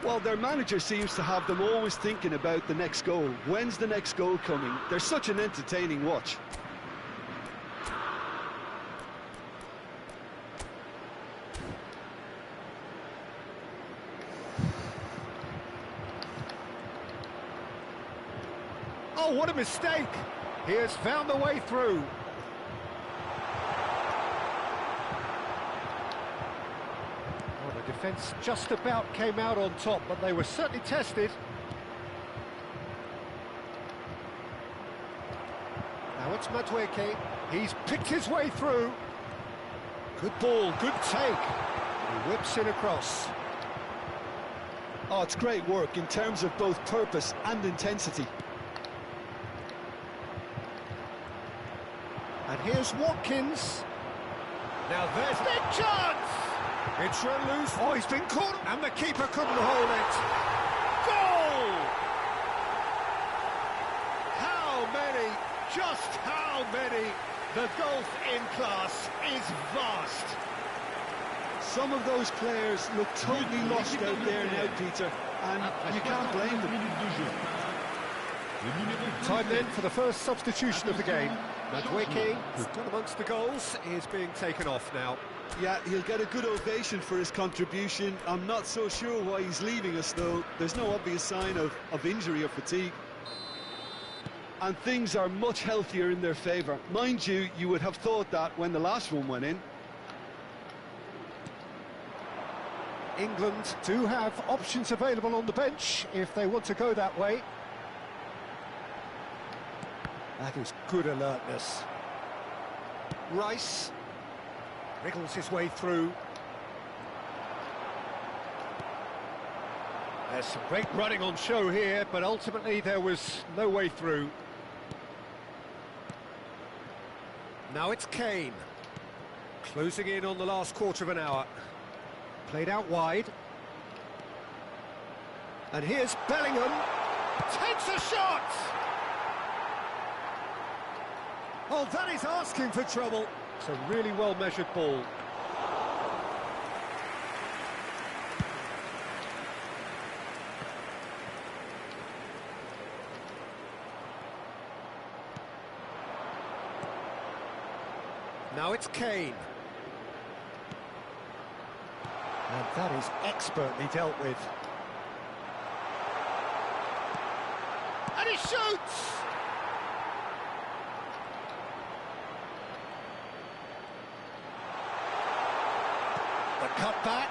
Well, their manager seems to have them always thinking about the next goal. When's the next goal coming? They're such an entertaining watch. Oh, what a mistake! He has found the way through. Well, the defence just about came out on top, but they were certainly tested. Now it's Madueke. He's picked his way through. Good ball, good take. He whips in across. Oh, it's great work in terms of both purpose and intensity. And here's Watkins. Now there's big chance! It's run loose. Oh, he's been caught. And the keeper couldn't hold it. Goal! How many, just how many? The gulf in class is vast. Some of those players look totally lost out there now, Peter, and you can't blame them. Time then for the first substitution of the game. Madueke, who's got amongst the goals, is being taken off now. Yeah, he'll get a good ovation for his contribution. I'm not so sure why he's leaving us, though. There's no obvious sign of injury or fatigue. And things are much healthier in their favour. Mind you, you would have thought that when the last one went in. England do have options available on the bench if they want to go that way. That is good alertness. Rice wriggles his way through. There's some great running on show here, but ultimately there was no way through. Now it's Kane, closing in on the last quarter of an hour. Played out wide. And here's Bellingham. Takes a shot! Oh, that is asking for trouble. It's a really well-measured ball. Now it's Kane. And that is expertly dealt with. And he shoots! The cutback.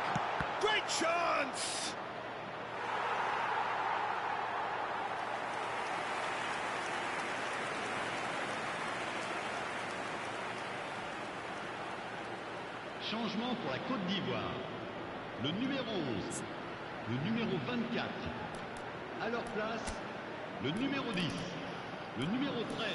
Great chance! Changement pour la Côte d'Ivoire. Le numéro 11, le numéro 24. à leur place, le numéro 10, le numéro 13.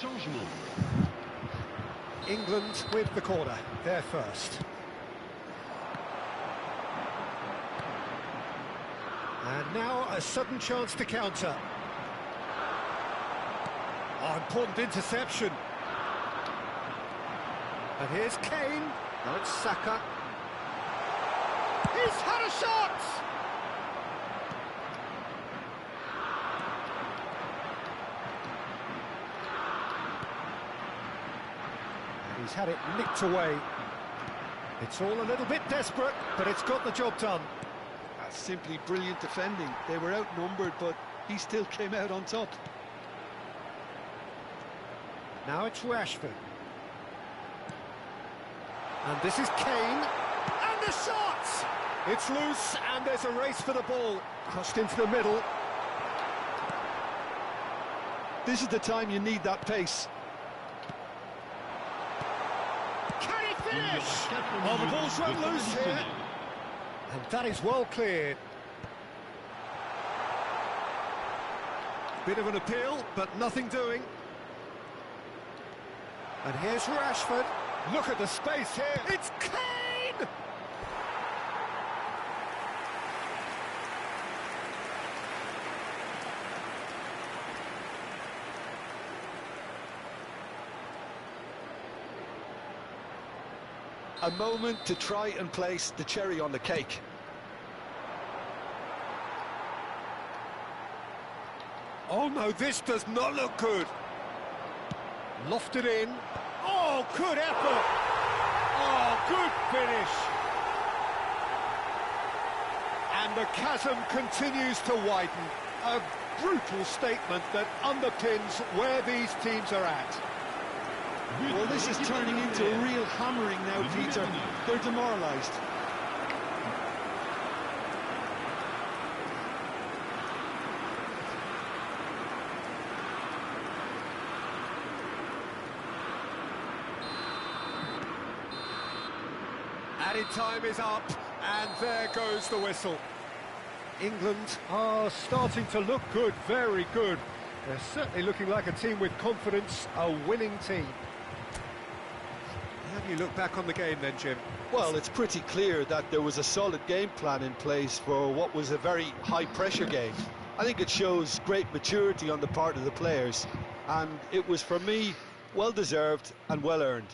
Changement. England with the corner, they're first. And now a sudden chance to counter. Oh, important interception. And here's Kane. Now it's Saka. He's had a shot! He's had it nicked away. It's all a little bit desperate, but it's got the job done. That's simply brilliant defending. They were outnumbered, but he still came out on top. Now it's Rashford. And this is Kane. And the shot! It's loose, and there's a race for the ball. Crossed into the middle. This is the time you need that pace. Finish! Oh, the ball's run loose here. And that is well cleared. Bit of an appeal, but nothing doing. And here's Rashford. Look at the space here. It's Kane! A moment to try and place the cherry on the cake. Oh no, this does not look good. Lofted in. Oh, good effort. Oh, good finish. And the chasm continues to widen. A brutal statement that underpins where these teams are at. Well, this is turning into a real hammering now, Peter. They're demoralised. Added time is up, and there goes the whistle. England are starting to look good, very good. They're certainly looking like a team with confidence, a winning team. How do you look back on the game then, Jim? Well, it's pretty clear that there was a solid game plan in place for what was a very high-pressure game. I think it shows great maturity on the part of the players, and it was, for me, well-deserved and well-earned.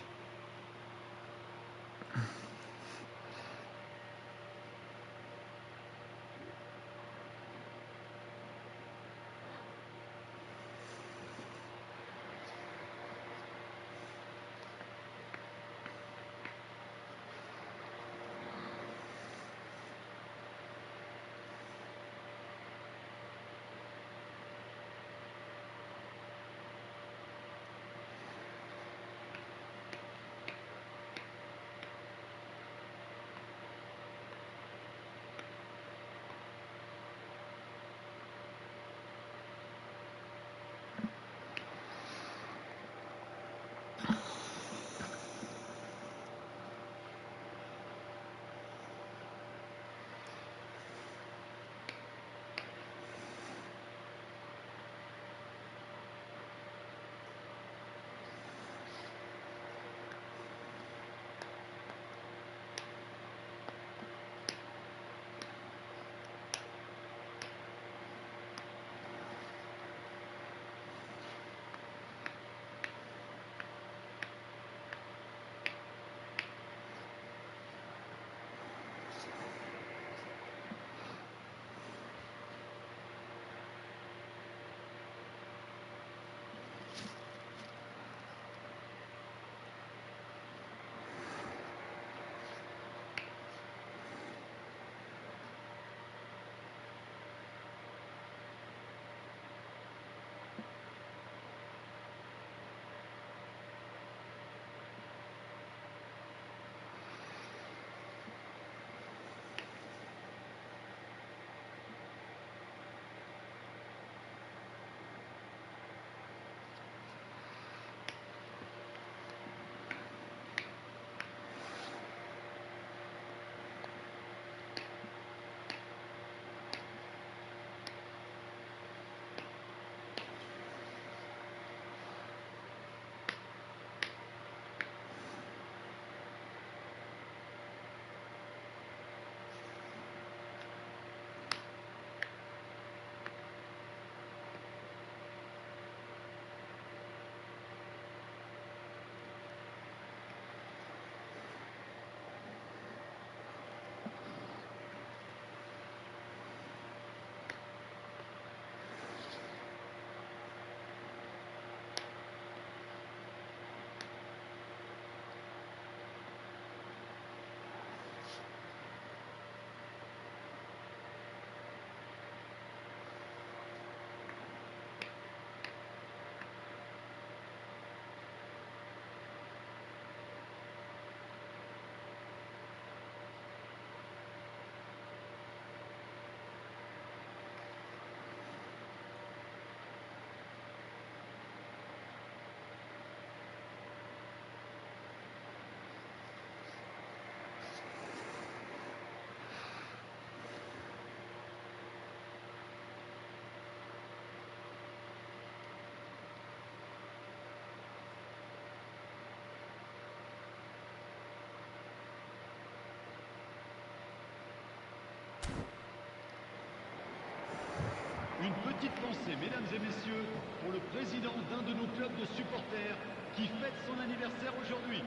petite pensée, mesdames et messieurs, pour le président d'un de nos clubs de supporters qui fête son anniversaire aujourd'hui.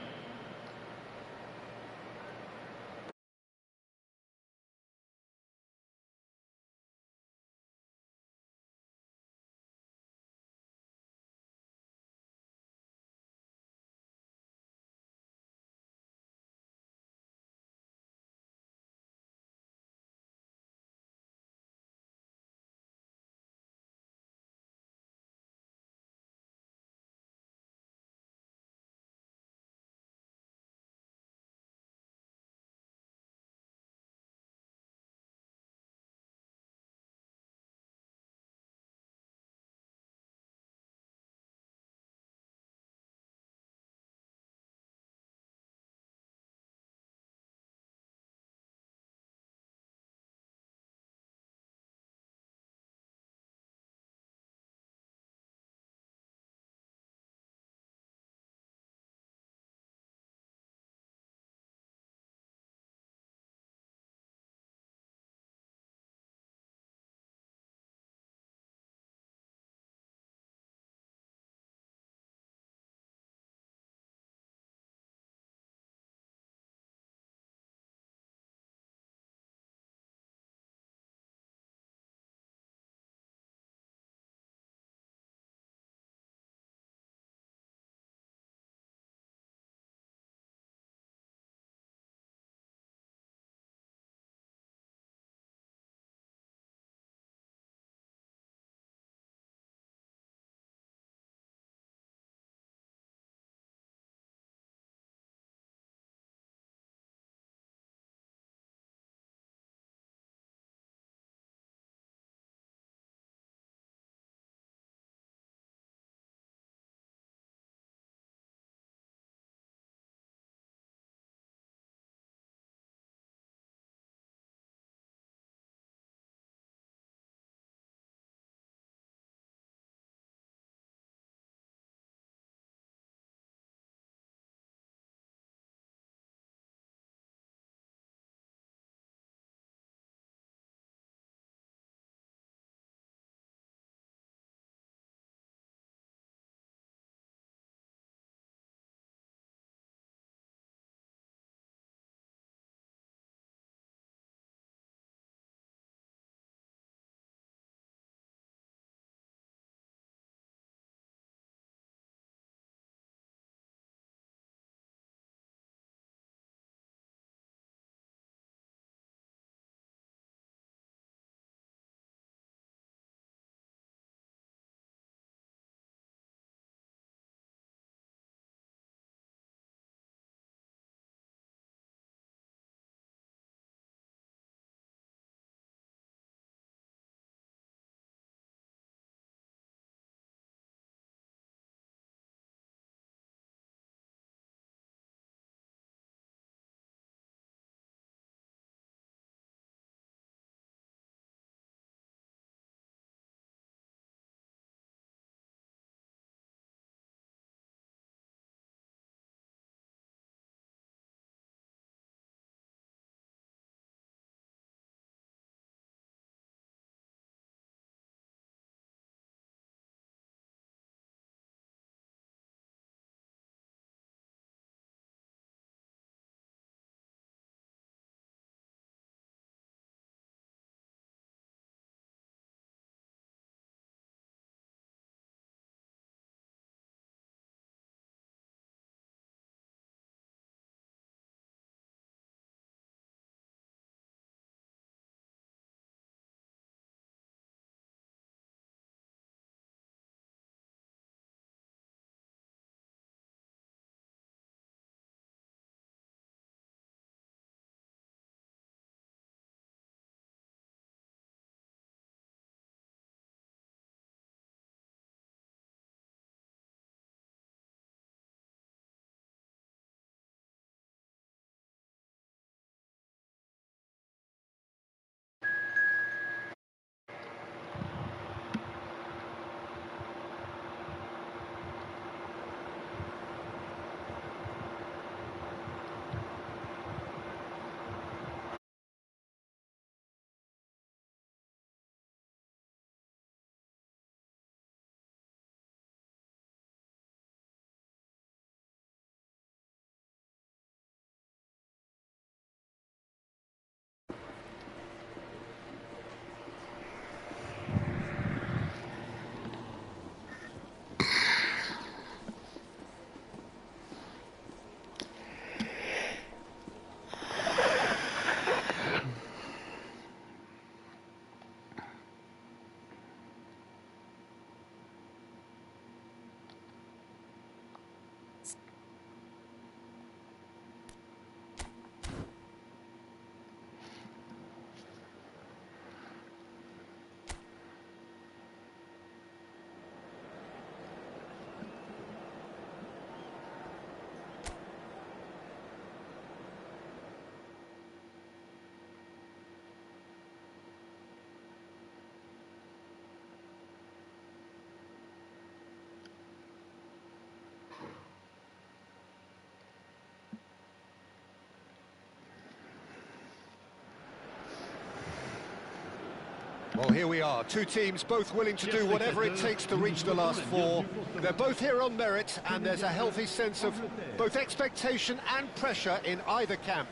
Well, here we are, two teams both willing to do whatever it takes to reach the last four. They're both here on merit, and there's a healthy sense of both expectation and pressure in either camp.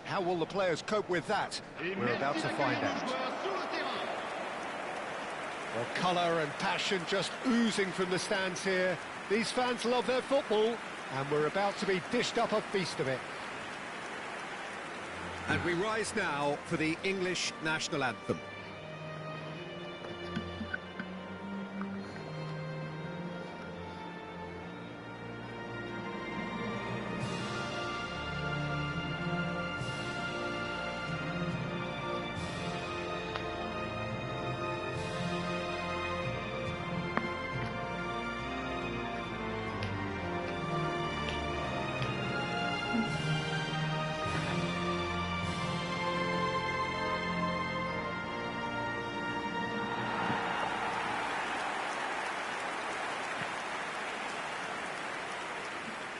How will the players cope with that? We're about to find out. Well, colour and passion just oozing from the stands here. These fans love their football, and we're about to be dished up a feast of it. And we rise now for the English national anthem.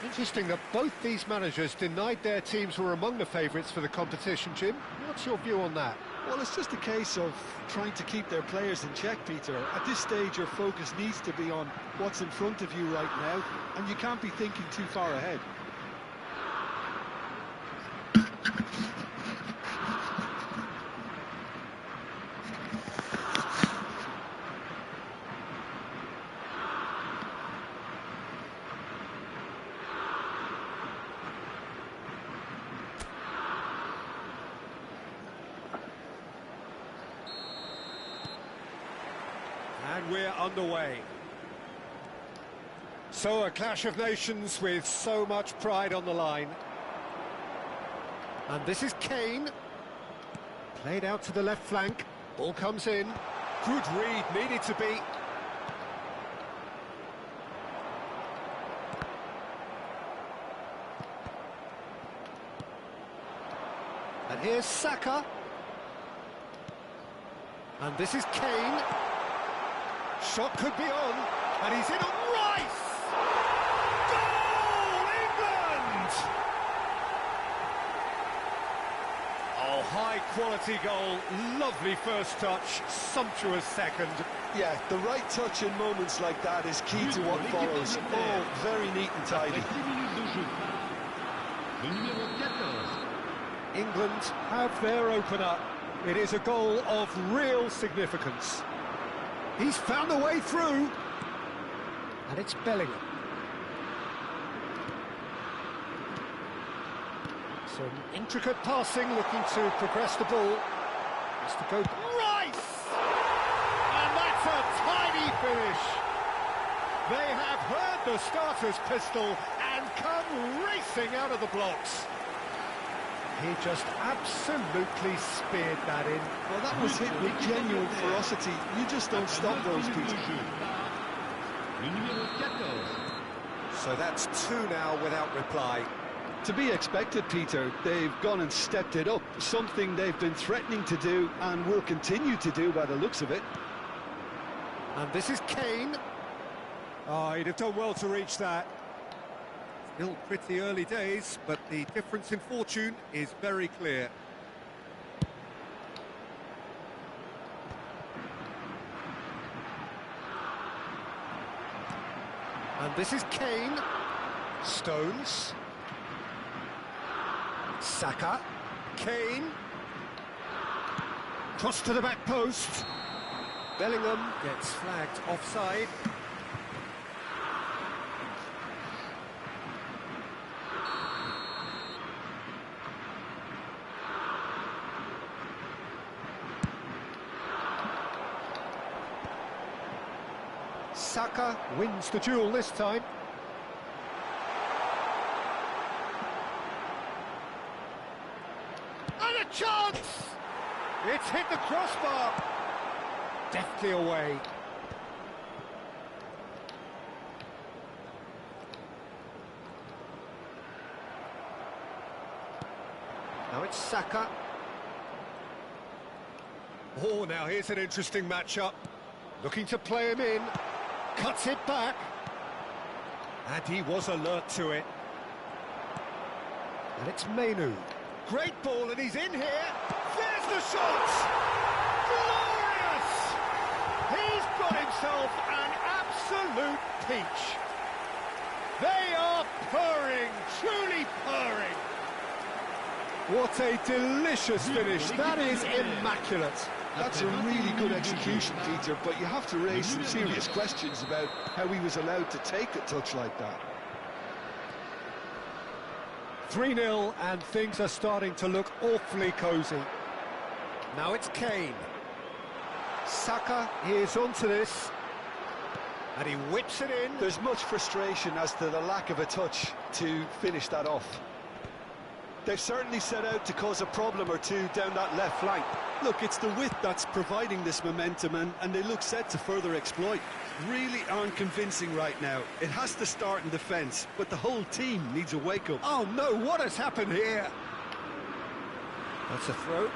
Interesting that both these managers denied their teams were among the favourites for the competition, Jim. What's your view on that? Well, it's just a case of trying to keep their players in check, Peter. At this stage, your focus needs to be on what's in front of you right now, and you can't be thinking too far ahead. And we're underway. So a clash of nations with so much pride on the line. And this is Kane. Played out to the left flank. Ball comes in. Good read, needed to be. And here's Saka. And this is Kane. Shot could be on, and he's in on Rice! Goal, England! Oh, high-quality goal, lovely first touch, sumptuous second. Yeah, the right touch in moments like that is key to what follows. Oh, very neat and tidy. England have their opener. It is a goal of real significance. He's found a way through. And it's Bellingham. Some intricate passing, looking to progress the ball. Has to go Rice! And that's a tidy finish. They have heard the starter's pistol and come racing out of the blocks. He just absolutely speared that in. Well, that was hit with genuine ferocity. You just don't stop those, Peter. So that's two now without reply. To be expected, Peter. They've gone and stepped it up. Something they've been threatening to do and will continue to do by the looks of it. And this is Kane. Oh, he'd have done well to reach that. Still pretty early days, but the difference in fortune is very clear. And this is Kane. Stones. Saka. Kane. Cross to the back post. Bellingham gets flagged offside. Saka wins the duel this time. And a chance! It's hit the crossbar. Deftly away. Now it's Saka. Oh, now here's an interesting matchup. Looking to play him in. Cuts it back. And he was alert to it. And it's Mainu. Great ball, and he's in here. There's the shot! Glorious! got himself an absolute peach. They are purring, truly purring. What a delicious finish. That is immaculate. That's a really good execution, Peter, but you have to raise some serious questions about how he was allowed to take a touch like that. 3-0, and things are starting to look awfully cosy. Now it's Kane. Saka is onto this, and he whips it in. There's much frustration as to the lack of a touch to finish that off. They've certainly set out to cause a problem or two down that left flank. Look, it's the width that's providing this momentum, and they look set to further exploit. Really aren't convincing right now. It has to start in defence, but the whole team needs a wake-up. Oh no, what has happened here? That's a throw.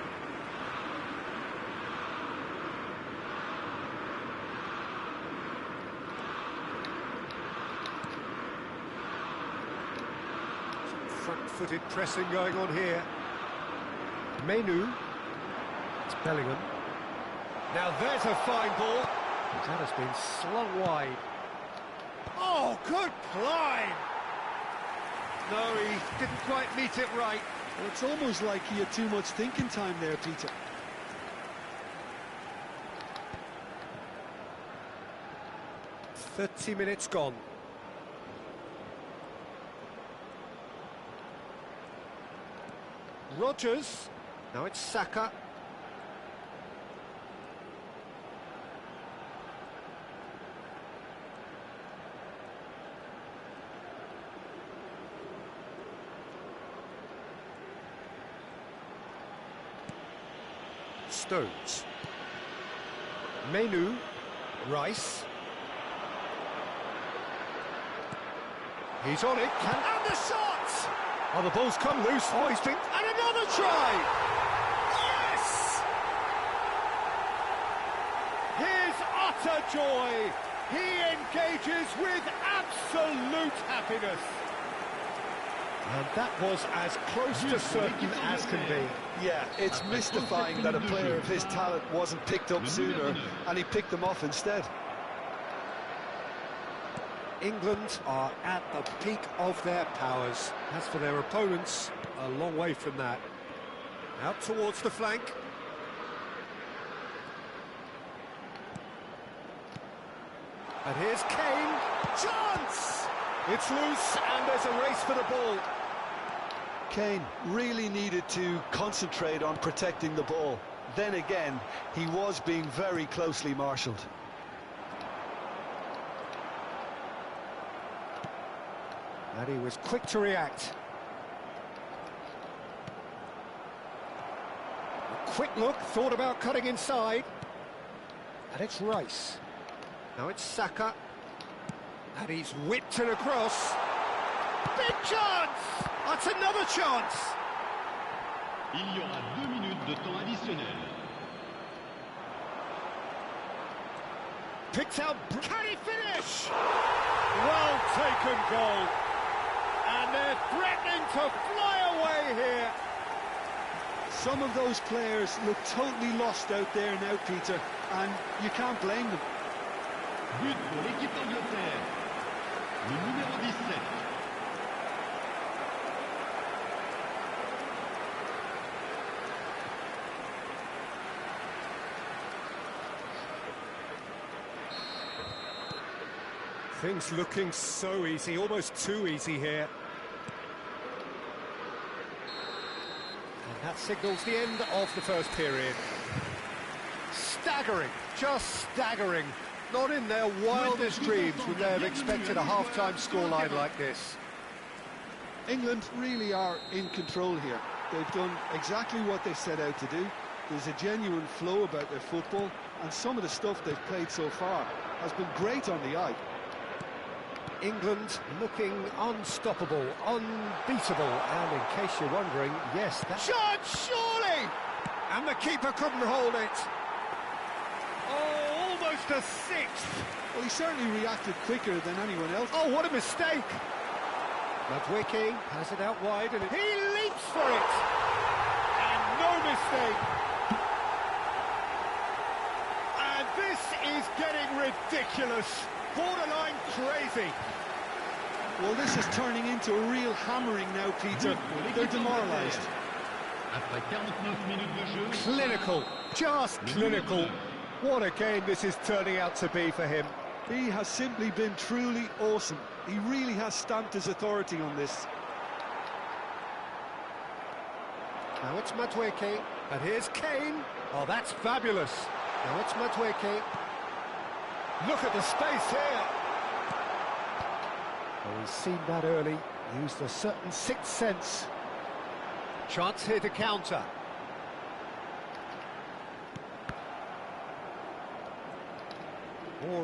Front-footed pressing going on here. Menu. It's Bellingham. Now there's a fine ball. That has been slung wide. Oh, good climb! No, he didn't quite meet it right. Well, it's almost like he had too much thinking time there, Peter. "30 minutes gone. Rodgers. Now it's Saka. Stones. Menu. Rice. He's on it. And the shot! Oh, the ball's come loose. Oh, he's been... And another try! Yes! His utter joy. He engages with absolute happiness. And that was as close to certain as can be. Yeah, it's mystifying that a player of his talent wasn't picked up sooner, and he picked them off instead. England are at the peak of their powers. As for their opponents, a long way from that. Out towards the flank. And here's Kane. Chance! It's loose, and there's a race for the ball. Kane really needed to concentrate on protecting the ball. Then again, he was being very closely marshalled. And he was quick to react. A quick look, thought about cutting inside. And it's Rice. Now it's Saka. And he's whipped it across. Big chance! That's another chance! Il y aura 2 minutes de temps additionnel. Picked out... Can he finish? Well taken goal. And they're threatening to fly away here. Some of those players look totally lost out there now, Peter, and you can't blame them. But pour l'équipe d'Angleterre. Le numéro 17. Things looking so easy, almost too easy here. And that signals the end of the first period. Staggering, just staggering. Not in their wildest dreams would they have expected a half-time scoreline like this. England really are in control here. They've done exactly what they set out to do. There's a genuine flow about their football, and some of the stuff they've played so far has been great on the eye. England looking unstoppable, unbeatable, and in case you're wondering, yes, that... Shot, surely! And the keeper couldn't hold it. Oh, almost a sixth. Well, he certainly reacted quicker than anyone else. Oh, what a mistake. Madwicki has it out wide, and he leaps for it. And no mistake. And this is getting ridiculous. Borderline crazy. Well, this is turning into a real hammering now, Peter. They're demoralised. Après 49 minutes de jeu. Clinical, just clinical. What a game this is turning out to be for him. He has simply been truly awesome. He really has stamped his authority on this. Now it's Madueke, and here's Kane. Oh, that's fabulous. Now it's Madueke. Look at the space here. Oh, he's seen that early, used a certain sixth sense. Chance here to counter.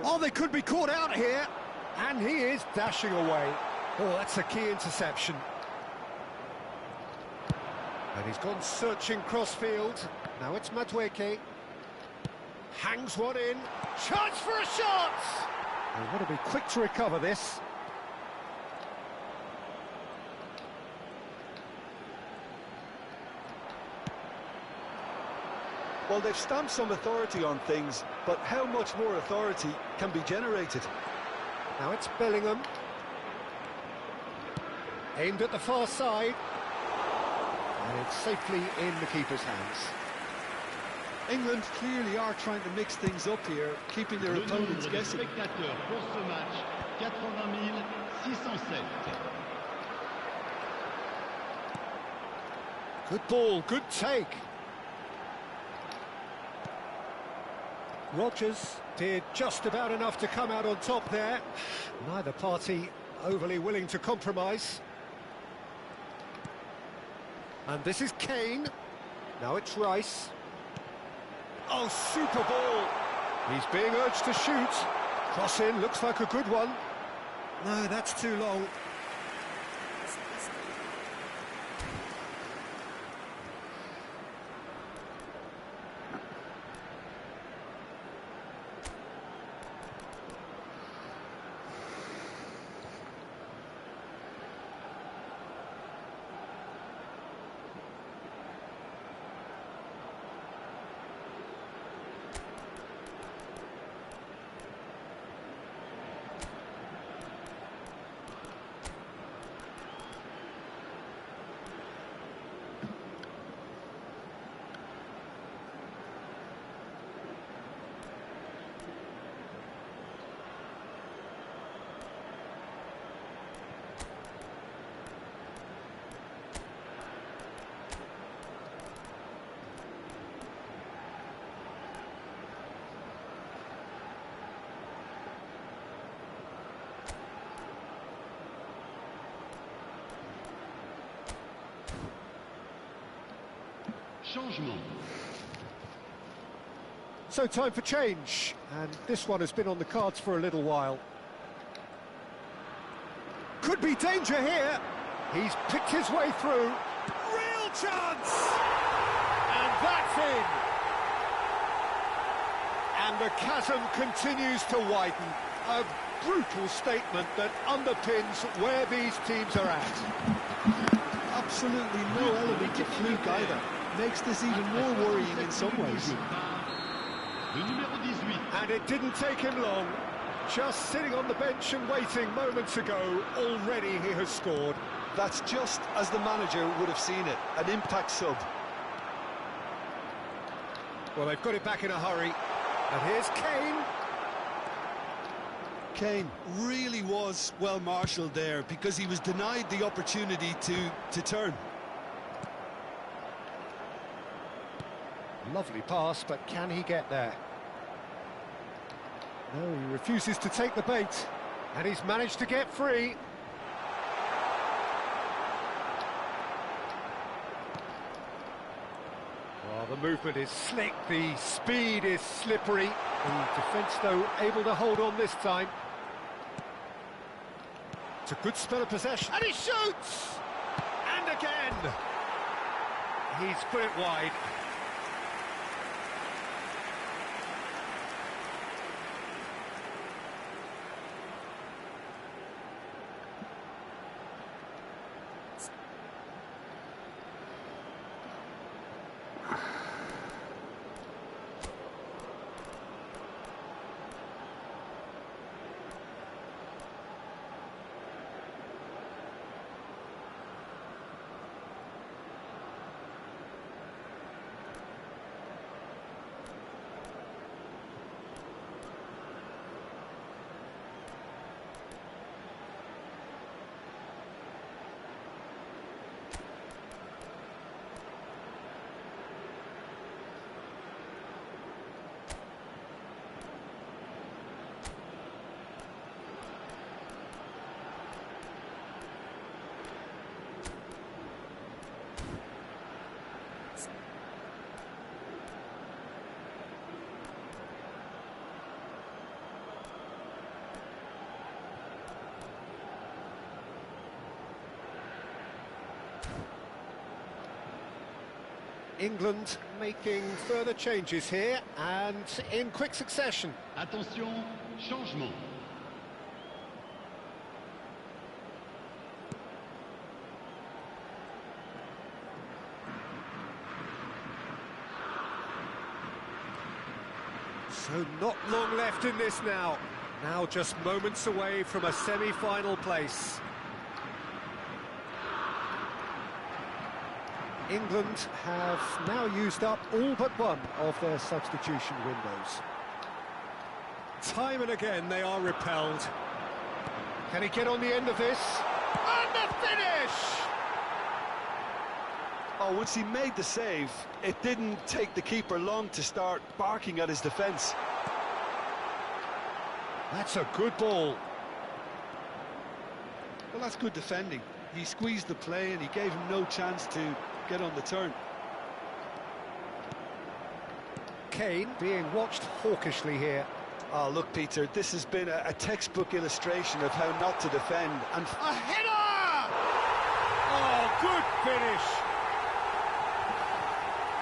Oh, they could be caught out here. And he is dashing away. Oh, that's a key interception. And he's gone searching crossfield. Now it's Madueke. Hangs one in. Chance for a shot! They want to be quick to recover this. Well, they've stamped some authority on things, but how much more authority can be generated? Now it's Bellingham. Aimed at the far side. And it's safely in the keeper's hands. England clearly are trying to mix things up here, keeping their Le opponents nombre de guessing. spectateurs pour ce match, 80 607. Good ball, good take. Rodgers did just about enough to come out on top there. Neither party overly willing to compromise. And this is Kane. Now it's Rice. Oh, super ball. He's being urged to shoot. Cross in, looks like a good one. No, that's too long. Changement. So time for change, and this one has been on the cards for a little while. Could be danger here. He's picked his way through. Real chance! And that's in. And the chasm continues to widen. A brutal statement that underpins where these teams are at. Absolutely no element of fluke either. Makes this even more worrying in some ways. Le numéro 18. And it didn't take him long. Just sitting on the bench and waiting moments ago, already he has scored. That's just as the manager would have seen it, an impact sub. Well, they've got it back in a hurry. And here's Kane. Kane really was well marshalled there because he was denied the opportunity to turn. Lovely pass, but can he get there? No, he refuses to take the bait. And he's managed to get free. Well, the movement is slick, the speed is slippery. The defence, though, able to hold on this time. It's a good spell of possession. And he shoots! And again! He's put it wide. England making further changes here, and in quick succession. Attention, changement. So not long left in this now. Now just moments away from a semi-final place. England have now used up all but one of their substitution windows. Time and again they are repelled. Can he get on the end of this? And the finish! Oh, once he made the save, it didn't take the keeper long to start barking at his defence. That's a good ball. Well, that's good defending. He squeezed the play and he gave him no chance to get on the turn. Kane being watched hawkishly here. Oh, look, Peter, this has been a textbook illustration of how not to defend. And a header! Oh, good finish.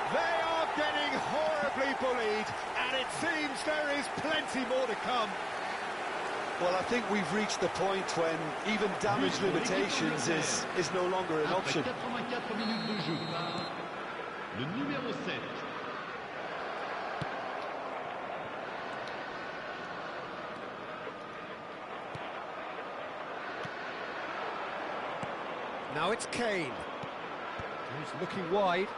They are getting horribly bullied, and it seems there is plenty more to come. well, I think we've reached the point when even damage limitations is no longer an option. Après 84 minutes de jeu, le numéro 7. Now it's Kane. He's looking wide.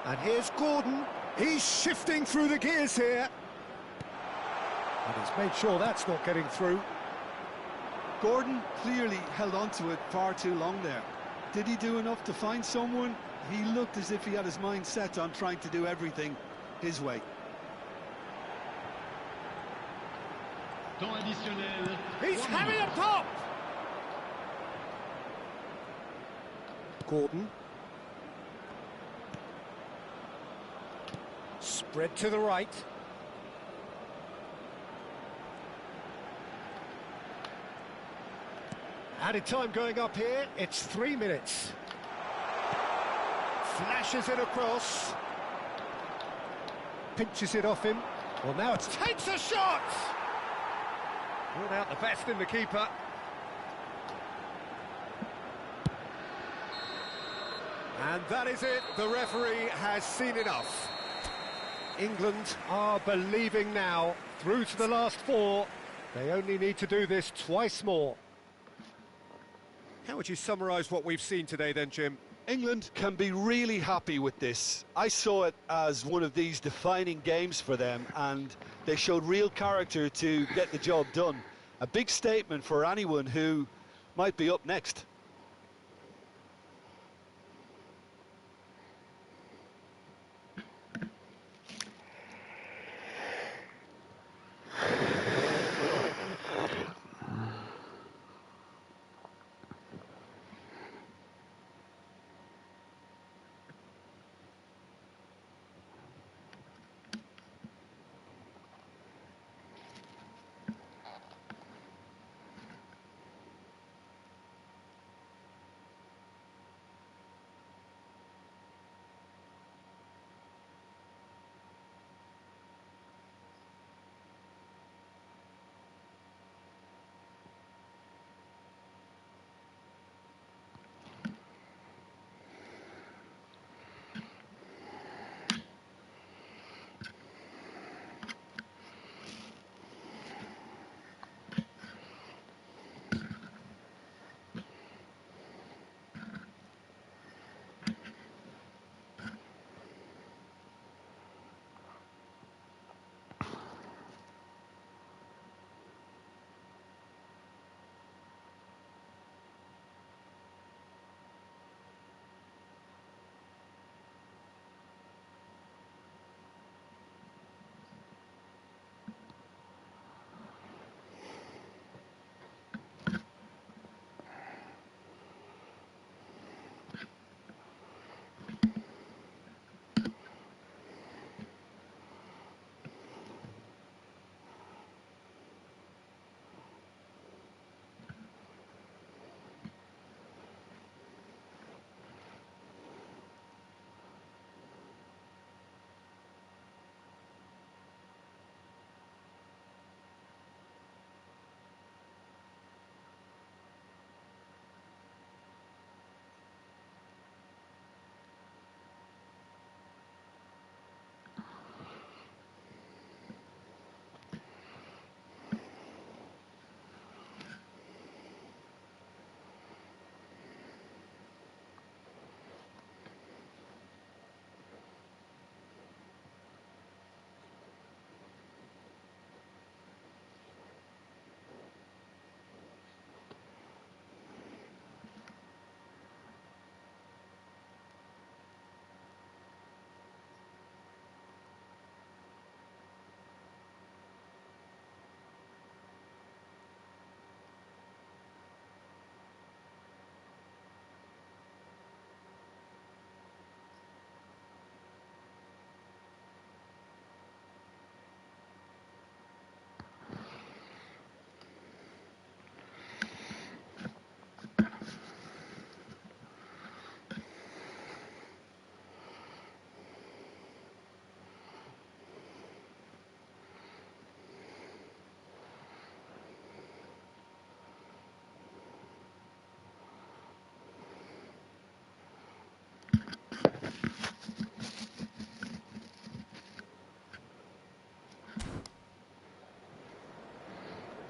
And here's Gordon. He's shifting through the gears here. And he's made sure that's not getting through. Gordon clearly held on to it far too long there. Did he do enough to find someone? He looked as if he had his mind set on trying to do everything his way. Temps additionnel. He's having a pop! Gordon. Spread to the right. Added time going up here, it's 3 minutes. Flashes it across. Pinches it off him. Well, now it takes a shot! Brought out the best in the keeper. And that is it, the referee has seen enough. England are believing now, through to the last 4. They only need to do this twice more. How would you summarise what we've seen today then, Jim? England can be really happy with this. I saw it as one of these defining games for them, and they showed real character to get the job done. A big statement for anyone who might be up next.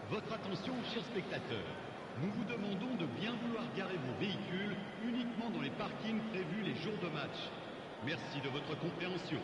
Votre attention, chers spectateurs. Nous vous demandons de bien vouloir garer vos véhicules uniquement dans les parkings prévus les jours de match. Merci de votre compréhension.